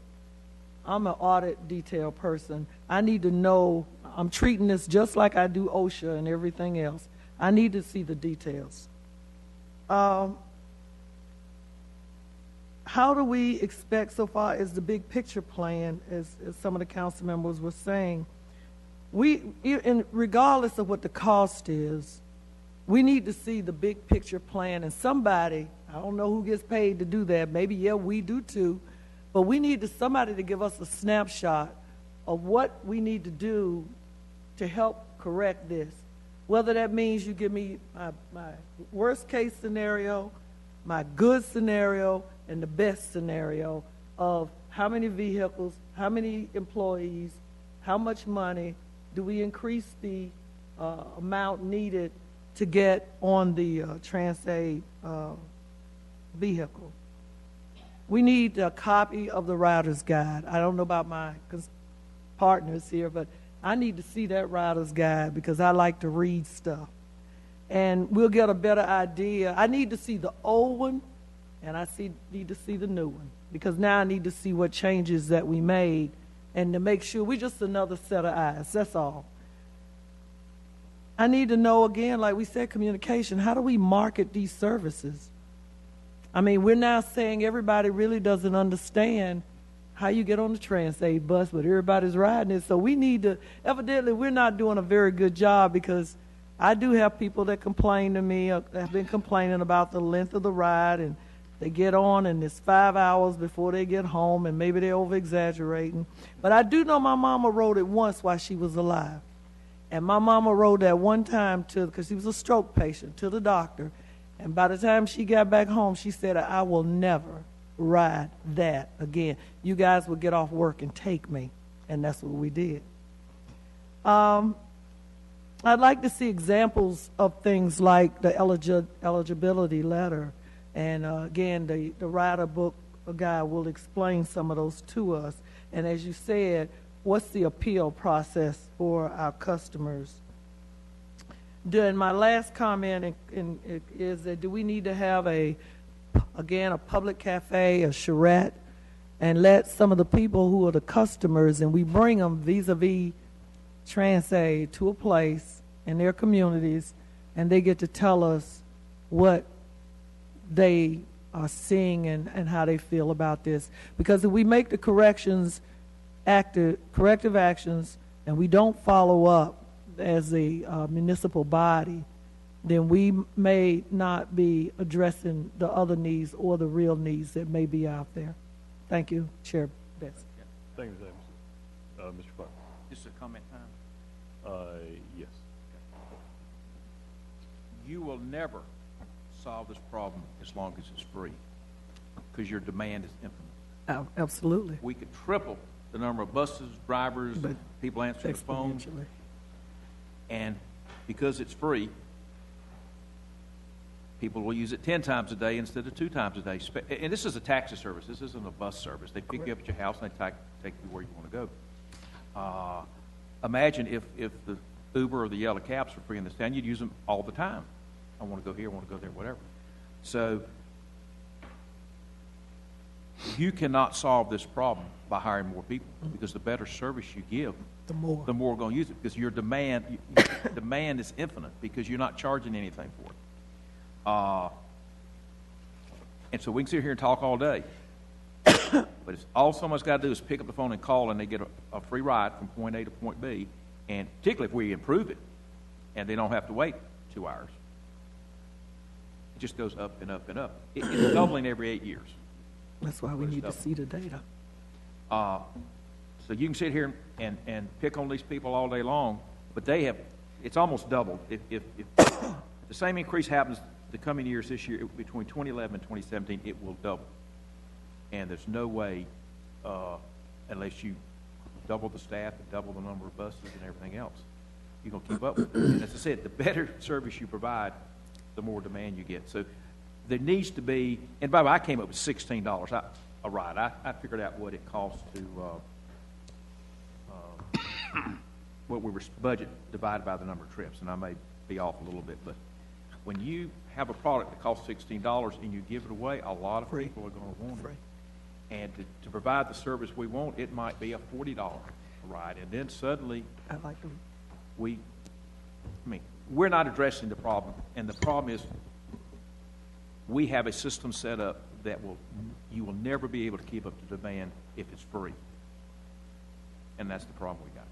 I'm an audit detail person. I need to know, I'm treating this just like I do OSHA and everything else. I need to see the details. How do we expect, so far as the big picture plan, as some of the council members were saying, regardless of what the cost is, we need to see the big picture plan, and somebody, I don't know who gets paid to do that, maybe, yeah, we do too, but we need somebody to give us a snapshot of what we need to do to help correct this. Whether that means you give me my worst case scenario, my good scenario, and the best scenario of how many vehicles, how many employees, how much money, do we increase the amount needed to get on the Trans-Aid vehicle. We need a copy of the rider's guide. I don't know about my partners here, but I need to see that rider's guide because I like to read stuff. And we'll get a better idea. I need to see the old one, and need to see the new one because now I need to see what changes that we made and to make sure we're just another set of eyes. That's all. I need to know, again, like we said, communication. How do we market these services? I mean, we're now saying everybody really doesn't understand how you get on the Trans-Aid bus, but everybody's riding it. So we need to, evidently, we're not doing a very good job because I do have people that complain to me, have been complaining about the length of the ride, and they get on and it's 5 hours before they get home, and maybe they're over-exaggerating. But I do know my mama rode it once while she was alive. And my mama rode that one time because she was a stroke patient, to the doctor. And by the time she got back home, she said, I will never ride that again. You guys will get off work and take me. And that's what we did. I'd like to see examples of things like the eligibility letter. And again, the rider book guy will explain some of those to us. And as you said, what's the appeal process for our customers? During my last comment is that do we need to have a public cafe, a charrette, and let some of the people who are the customers, and we bring them vis-a-vis Trans-Aid to a place in their communities, and they get to tell us what they are seeing and how they feel about this. Because if we make the corrective actions, and we don't follow up as a municipal body, then we may not be addressing the other needs or the real needs that may be out there. Thank you, Chair Best. Thank you, Ms. Adams. Mr. Clark? Just a comment time. Yes. You will never solve this problem as long as it's free, because your demand is infinite. Absolutely. We could triple the number of buses, drivers, But people answering the phone, exponentially. and because it's free, people will use it 10 times a day instead of 2 times a day. And this is a taxi service. This isn't a bus service. They pick you up at your house and they take you where you want to go. Imagine if the Uber or the yellow cabs were free in this town, you'd use them all the time. I want to go here, I want to go there, whatever. So you cannot solve this problem by hiring more people, because the better service you give, the more we're going to use it, because your demand is infinite, because you're not charging anything for it. And so we can sit here and talk all day, but it's all someone's got to do is pick up the phone and call, and they get a free ride from point A to point B. And particularly if we improve it, and they don't have to wait 2 hours, it just goes up and up and up. It's doubling every 8 years. That's why we need to see the data. So you can sit here and pick on these people all day long, but it's almost doubled. If the same increase happens the coming years this year, between 2011 and 2017, it will double. And there's no way, unless you double the staff and double the number of buses and everything else, you're going to keep up with it. And as I said, the better service you provide, the more demand you get. So there needs to be, and by the way, I came up with $16 a ride. I figured out what it costs to, what we were budget divided by the number of trips, and I may be off a little bit, but when you have a product that costs $16 and you give it away, a lot of people are going to want it. And to provide the service we want, it might be a $40 ride, and then suddenly we're not addressing the problem, and the problem is we have a system set up that you will never be able to keep up the demand if it's free, and that's the problem we got.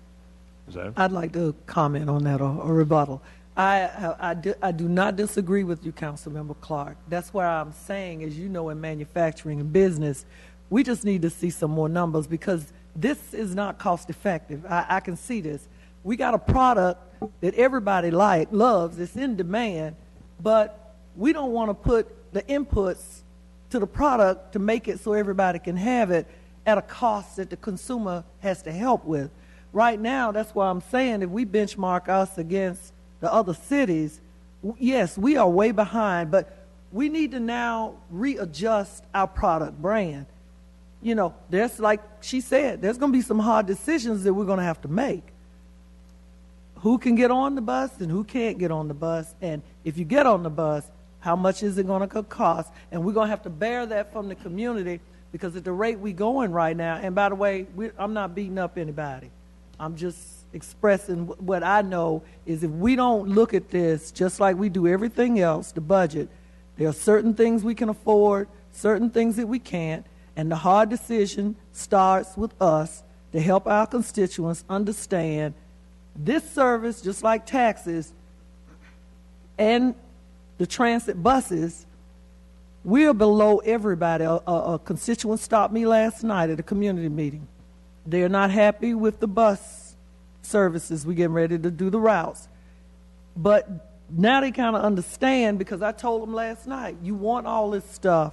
Is that? I'd like to comment on that or rebuttal. I do not disagree with you, Councilmember Clark. That's why I'm saying, as you know, in manufacturing and business, we just need to see some more numbers, because this is not cost effective. I can see this. We got a product that everybody loves, it's in demand, but we don't want to put the inputs to the product to make it so everybody can have it at a cost that the consumer has to help with. Right now, that's why I'm saying, if we benchmark us against the other cities, yes, we are way behind, but we need to now readjust our product brand. You know, there's, like she said, there's going to be some hard decisions that we're going to have to make. Who can get on the bus and who can't get on the bus? And if you get on the bus, how much is it going to cost? And we're going to have to bear that from the community, because at the rate we're going right now, and by the way, I'm not beating up anybody. I'm just expressing what I know is, if we don't look at this just like we do everything else, the budget, there are certain things we can afford, certain things that we can't, and the hard decision starts with us to help our constituents understand this service, just like taxes and the transit buses, we're below everybody. A constituent stopped me last night at a community meeting. They're not happy with the bus services. We're getting ready to do the routes. But now they kind of understand, because I told them last night, you want all this stuff,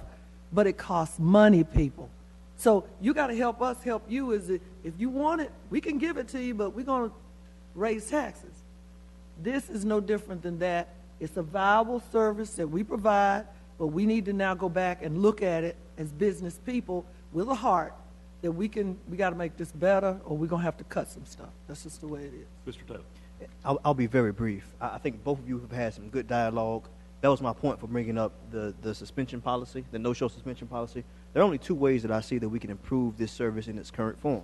but it costs money, people. So you got to help us help you. If you want it, we can give it to you, but we're going to raise taxes. This is no different than that. It's a viable service that we provide, but we need to now go back and look at it as business people with a heart, that we got to make this better, or we're going to have to cut some stuff. That's just the way it is. Mr. Taylor. I'll be very brief. I think both of you have had some good dialogue. That was my point for bringing up the suspension policy, the no-show suspension policy. There are only two ways that I see that we can improve this service in its current form.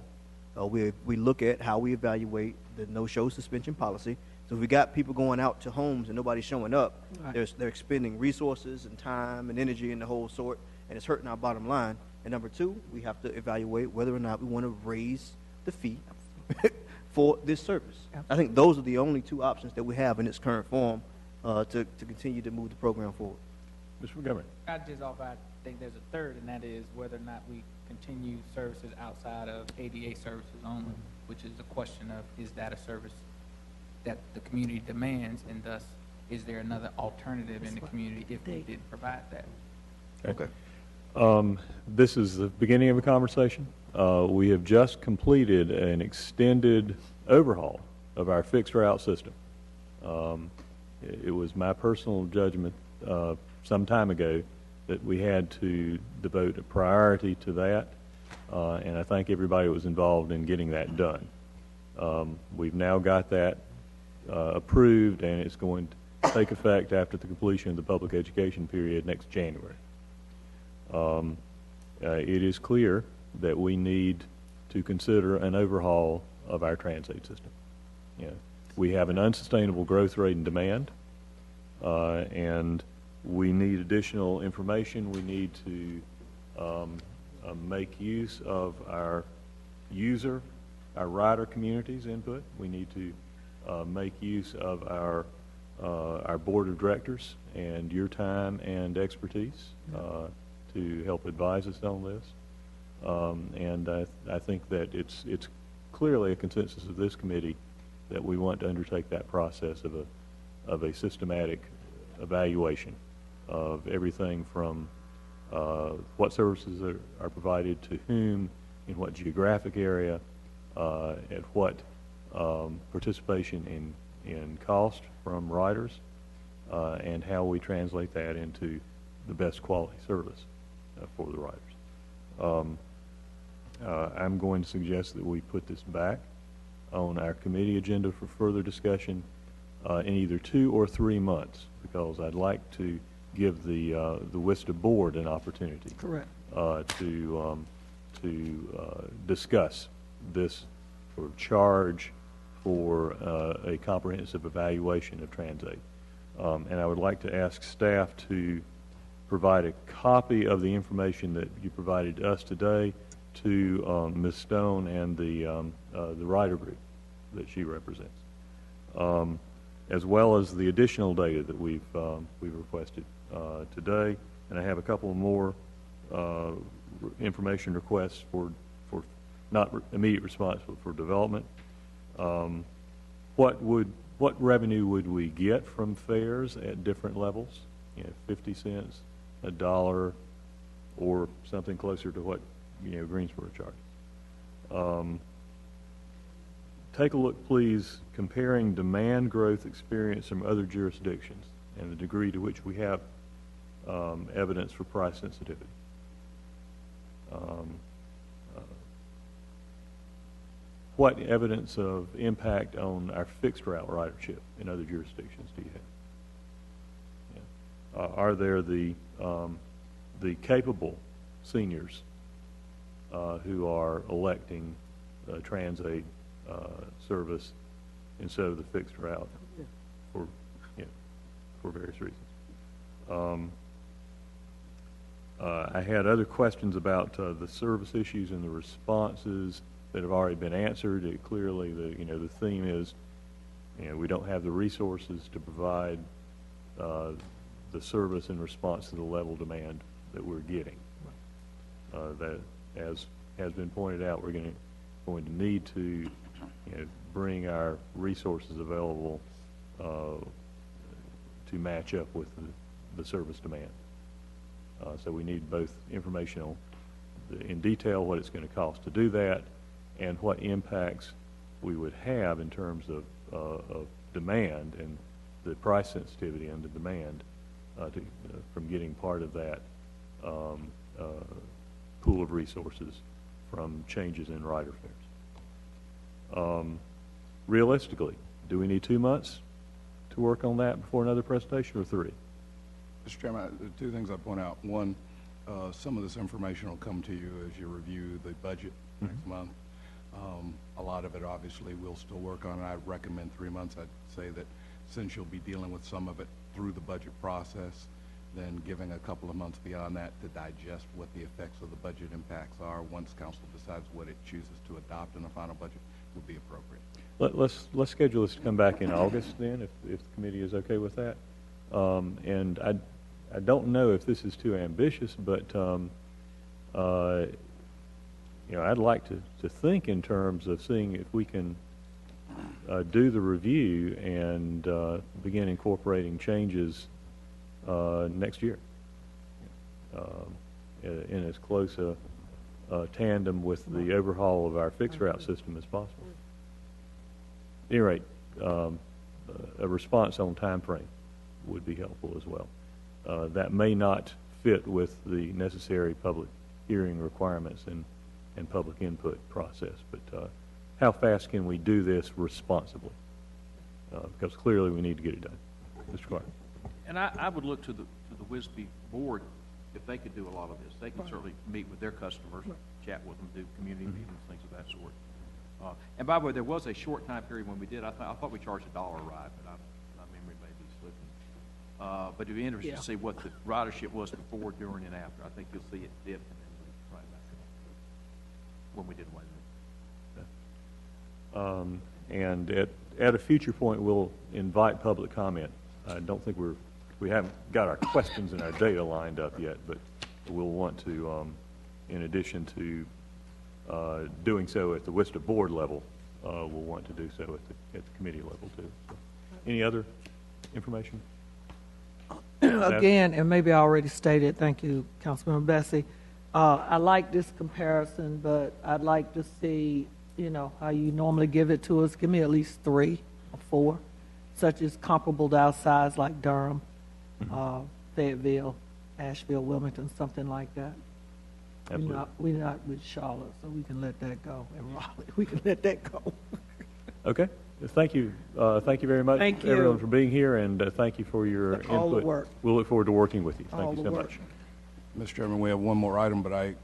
We look at how we evaluate the no-show suspension policy So if we got people going out to homes and nobody's showing up, Right. they're expending resources and time and energy and the whole sort, and it's hurting our bottom line. And number two, we have to evaluate whether or not we want to raise the fee for this service. I think those are the only two options that we have in its current form to continue to move the program forward. Mr. Montgomery? I just offer, I think there's a third, and that is whether or not we continue services outside of ADA services only, which is the question of, is that a service that the community demands, and thus, is there another alternative in the community if we didn't provide that? Okay. This is the beginning of a conversation. We have just completed an extended overhaul of our fixed route system. It was my personal judgment some time ago that we had to devote a priority to that, and I think everybody was involved in getting that done. We've now got that approved, and it's going to take effect after the completion of the public education period next January. It is clear that we need to consider an overhaul of our transit system. We have an unsustainable growth rate in demand, and we need additional information. We need to make use of our rider community's input. We need to make use of our board of directors and your time and expertise to help advise us on this. And I think that it's clearly a consensus of this committee that we want to undertake that process of a systematic evaluation of everything from what services are provided to whom, in what geographic area, at what participation in cost from riders, and how we translate that into the best quality service for the riders. I'm going to suggest that we put this back on our committee agenda for further discussion in either 2 or 3 months, because I'd like to give the WISTA board an opportunity Correct. to discuss this sort of charge for a comprehensive evaluation of Transaid. And I would like to ask staff to provide a copy of the information that you provided us today to Ms. Stone and the rider group that she represents, as well as the additional data that we've requested today. And I have a couple more information requests for not immediate response, but for development. What revenue would we get from fares at different levels? 50 cents, $1, or something closer to what Greensboro charges. Take a look, please, comparing demand growth experience from other jurisdictions and the degree to which we have evidence for price sensitivity. What evidence of impact on our fixed route ridership in other jurisdictions do you have? Are there the capable seniors who are electing Transaid service instead of the fixed route for various reasons? I had other questions about the service issues and the responses that have already been answered. Clearly, the theme is, we don't have the resources to provide the service in response to the level demand that we're getting. That, as has been pointed out, we're going to need to bring our resources available to match up with the service demand. So we need both information on in detail what it's going to cost to do that, and what impacts we would have in terms of demand and the price sensitivity and the demand from getting part of that pool of resources from changes in rider fares. Realistically, do we need 2 months to work on that before another presentation, or 3? Mr. Chairman, 2 things I'd point out. One, some of this information will come to you as you review the budget next month. A lot of it, obviously, we'll still work on. I recommend 3 months. I'd say that since you'll be dealing with some of it through the budget process, then giving a couple of months beyond that to digest what the effects of the budget impacts are once council decides what it chooses to adopt in the final budget would be appropriate. Let's schedule this to come back in August then, if the committee is okay with that. And I don't know if this is too ambitious, but I'd like to think in terms of seeing if we can do the review and begin incorporating changes next year in as close a tandem with the overhaul of our fixed route system as possible. At any rate, a response on time frame would be helpful as well. That may not fit with the necessary public hearing requirements and public input process, but how fast can we do this responsibly? Because clearly we need to get it done. Mr. Clark. And I would look to the WISB board if they could do a lot of this. They can certainly meet with their customers, chat with them, do community meetings, things of that sort. And by the way, there was a short time period when we did. I thought we charged $1 a ride, but my memory may be slipping. But it'd be interesting to see what the ridership was before, during, and after. I think you'll see it dip and then right back up when we did away with it. And at a future point, we'll invite public comment. I don't think we haven't got our questions and our data lined up yet, but we'll want to, in addition to doing so at the WISTA board level, we'll want to do so at the committee level too. So, any other information? Again, and maybe I already stated, thank you, Councilmember Bessie. I like this comparison, but I'd like to see, how you normally give it to us. Give me at least 3 or 4, such as comparable to our size, like Durham, Fayetteville, Asheville, Wilmington, something like that. Absolutely. We're not with Charlotte, so we can let that go. And Raleigh, we can let that go. Okay. Thank you. Thank you very much, Thank you. everyone, for being here, and thank you for your input. All the work. We'll look forward to working with you. All Thank you the so work. much. Mr. Chairman, we have one more item, but I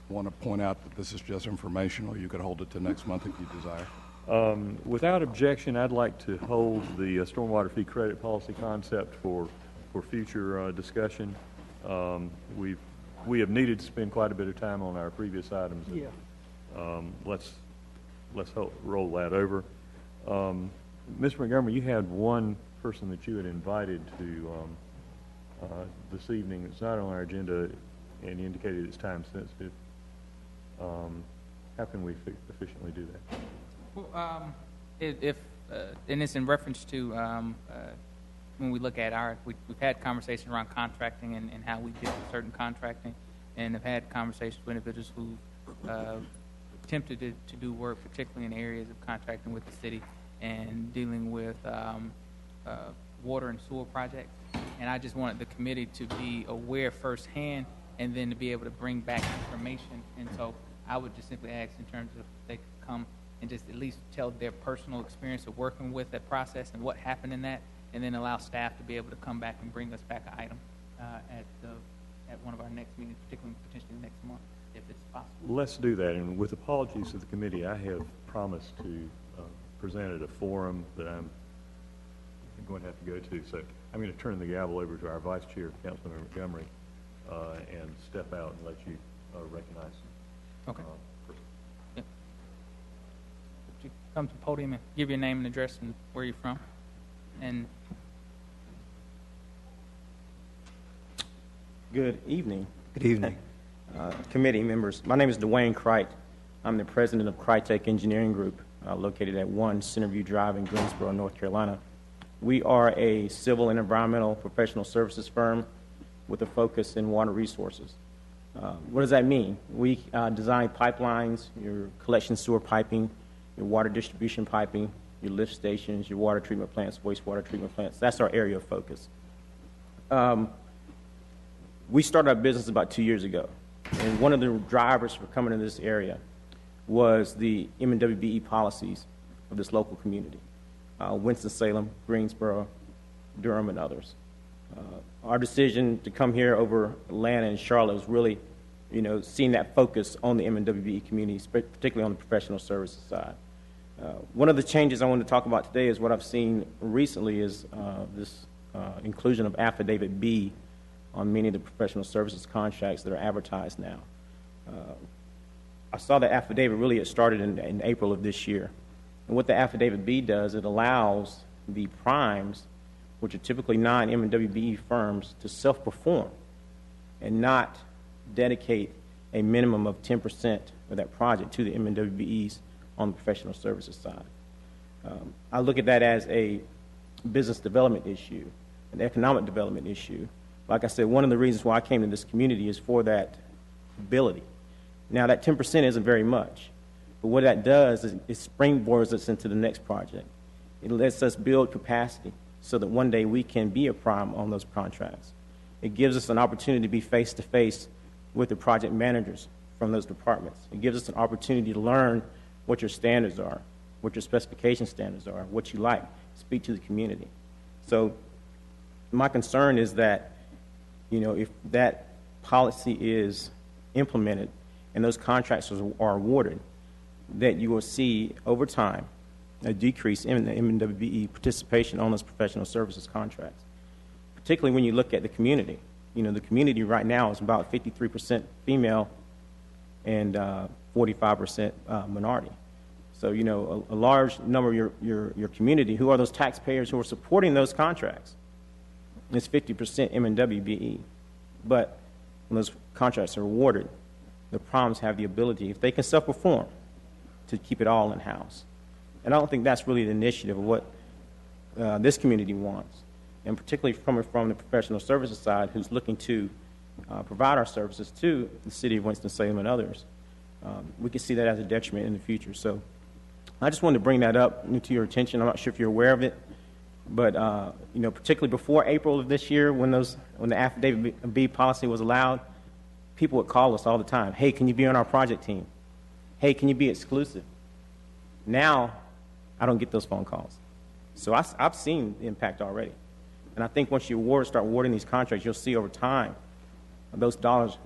want to point out that this is just informational. You could hold it to next month if you desire. Without objection, I'd like to hold the stormwater fee credit policy concept for future discussion. We have needed to spend quite a bit of time on our previous items. Yeah. Let's roll that over. Mr. Montgomery, you had one person that you had invited to this evening. It's not on our agenda, and you indicated it's time sensitive. How can we efficiently do that? Well, and it's in reference to when we look at we've had conversations around contracting and how we deal with certain contracting, and have had conversations with individuals who attempted to do work, particularly in areas of contracting with the city and dealing with water and sewer projects. And I just wanted the committee to be aware firsthand and then to be able to bring back information. And so I would just simply ask in terms of if they could come and just at least tell their personal experience of working with that process and what happened in that, and then allow staff to be able to come back and bring us back an item at one of our next meetings, particularly potentially next month, if it's possible. Let's do that. And with apologies to the committee, I have promised to present at a forum that I'm going to have to go to. So I'm going to turn the gavel over to our Vice Chair, Councilmember Montgomery, and step out and let you recognize some. Okay. Yeah. Would you come to the podium and give your name and address and where you're from? And good evening. Good evening. Committee members. My name is Dwayne Crytek. I'm the president of Crytek Engineering Group, located at 1 Centerview Drive in Greensboro, North Carolina. We are a civil and environmental professional services firm with a focus in water resources. What does that mean? We design pipelines, your collection sewer piping, your water distribution piping, your lift stations, your water treatment plants, wastewater treatment plants. That's our area of focus. We started our business about 2 years ago, and one of the drivers for coming to this area was the MNWBE policies of this local community, Winston-Salem, Greensboro, Durham, and others. Our decision to come here over Atlanta and Charlotte was really seeing that focus on the MWBE community, particularly on the professional services side. One of the changes I want to talk about today is what I've seen recently is this inclusion of Affidavit B on many of the professional services contracts that are advertised now. I saw the affidavit really, it started in April of this year. And what the Affidavit B does, it allows the primes, which are typically non-MWBE firms, to self-perform and not dedicate a minimum of 10% of that project to the MWBEs on the professional services side. I look at that as a business development issue, an economic development issue. Like I said, one of the reasons why I came to this community is for that ability. Now, that 10% isn't very much, but what that does is it springboards us into the next project. It lets us build capacity so that one day we can be a prime on those contracts. It gives us an opportunity to be face-to-face with the project managers from those departments. It gives us an opportunity to learn what your standards are, what your specification standards are, what you like, speak to the community. So my concern is that, if that policy is implemented and those contracts are awarded, that you will see over time a decrease in the MWBE participation on those professional services contracts, particularly when you look at the community. The community right now is about 53% female and 45% minority. So, a large number of your community, who are those taxpayers who are supporting those contracts, is 50% MWBE. But when those contracts are awarded, the primes have the ability, if they can self-perform, to keep it all in-house. And I don't think that's really the initiative of what this community wants, and particularly from the professional services side, who's looking to provide our services to the city of Winston-Salem and others. We can see that as a detriment in the future. So I just wanted to bring that up to your attention. I'm not sure if you're aware of it, but particularly before April of this year, when the Affidavit B policy was allowed, people would call us all the time. Hey, can you be on our project team? Hey, can you be exclusive? Now, I don't get those phone calls. So I've seen the impact already. And I think once you start awarding these contracts, you'll see over time those dollars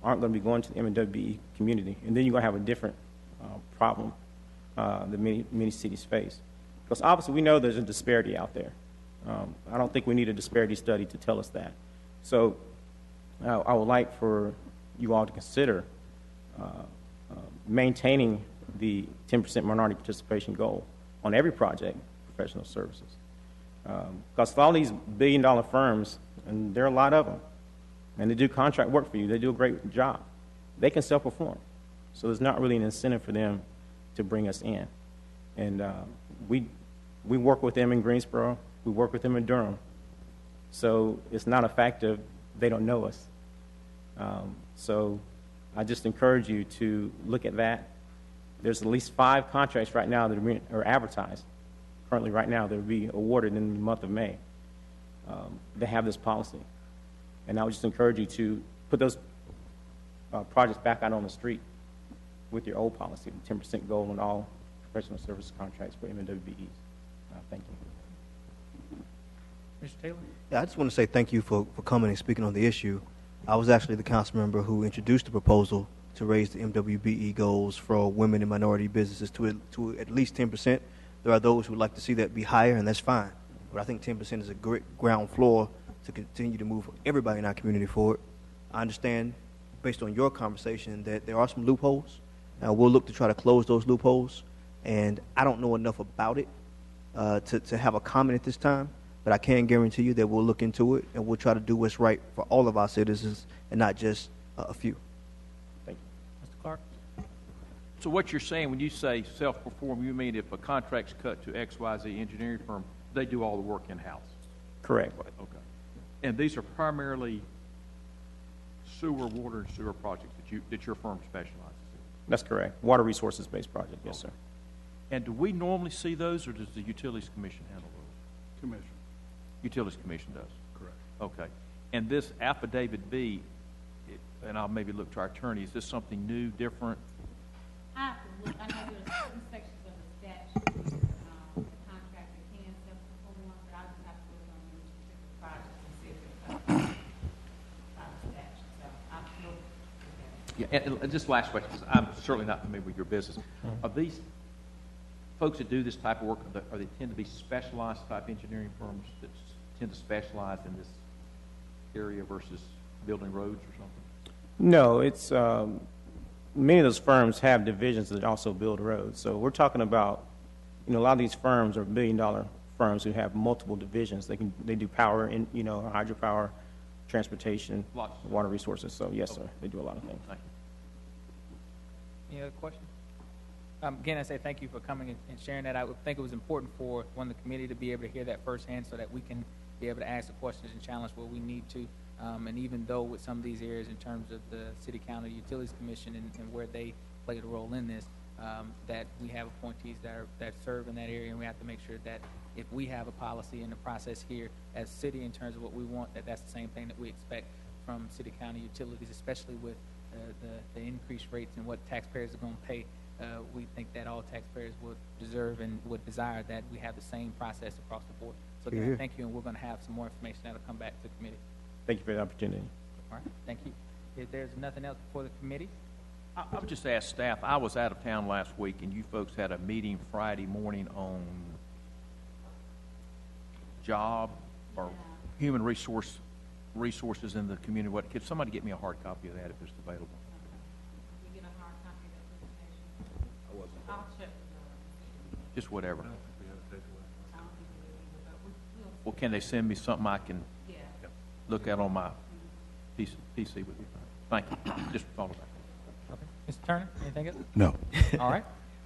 aren't going to be going to the MWBE community. And then you're going to have a different problem that many cities face. Because obviously we know there's a disparity out there. I don't think we need a disparity study to tell us that. So I would like for you all to consider maintaining the 10% minority participation goal on every project, professional services. Because all these billion-dollar firms, and there are a lot of them, and they do contract work for you, they do a great job, they can self-perform. So there's not really an incentive for them to bring us in. And we work with them in Greensboro, we work with them in Durham. So it's not a fact of they don't know us. So I just encourage you to look at that. There's at least 5 contracts right now that are advertised, currently right now, that will be awarded in the month of May. They have this policy. And I would just encourage you to put those projects back out on the street with your old policy, the 10% goal on all professional services contracts for MWBEs. Thank you. Mr. Taylor? Yeah, I just want to say thank you for coming and speaking on the issue. I was actually the council member who introduced the proposal to raise the MWBE goals for women and minority businesses to at least 10%. There are those who would like to see that be higher, and that's fine. But I think 10% is a great ground floor to continue to move everybody in our community forward. I understand, based on your conversation, that there are some loopholes. We'll look to try to close those loopholes. And I don't know enough about it to have a comment at this time, but I can guarantee you that we'll look into it and we'll try to do what's right for all of our citizens and not just a few. Thank you. Mr. Clark? So what you're saying when you say self-perform, you mean if a contract's cut to XYZ engineering firm, they do all the work in-house? Correct. Okay. And these are primarily water and sewer projects that your firm specializes in? That's correct. Water resources-based project, yes, sir. And do we normally see those, or does the Utilities Commission handle those? Commission. Utilities Commission does? Correct. Okay. And this Affidavit B, and I'll maybe look to our attorney, is this something new, different? I have to look. I know there's certain sections of the statute, the contractor can self-perform, but I just have to look on the specific projects and see if it's by the statute. So I'll look at that. Yeah, and just last question, because I'm certainly not familiar with your business. Are these folks that do this type of work, are they tend to be specialized type engineering firms that tend to specialize in this area versus building roads or something? No, it's many of those firms have divisions that also build roads. So we're talking about, a lot of these firms are billion-dollar firms who have multiple divisions. They do power, hydropower, transportation, water resources. So yes, sir, they do a lot of things. Thank you. Any other questions? Again, I say thank you for coming and sharing that. I would think it was important for the committee to be able to hear that firsthand so that we can be able to ask the questions and challenge where we need to. And even though with some of these areas in terms of the City County Utilities Commission and where they played a role in this, that we have appointees that serve in that area, and we have to make sure that if we have a policy and a process here as a city in terms of what we want, that's the same thing that we expect from City County Utilities, especially with the increased rates and what taxpayers are going to pay. We think that all taxpayers would deserve and would desire that we have the same process across the board. So again, thank you, and we're going to have some more information that will come back to the committee. Thank you for the opportunity. All right, thank you. If there's nothing else before the committee, I would just ask staff, I was out of town last week, and you folks had a meeting Friday morning on job or human resources in the community. What, could somebody get me a hard copy of that if it's available? We get a hard copy of that presentation. I'll check. Just whatever. I don't think we will, but we'll. Well, can they send me something I can Yeah. look at on my PC with you? Thank you. Just follow that. okay. Mr. Turner, anything else? No. All right.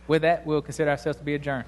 With that, we'll consider ourselves to be adjourned.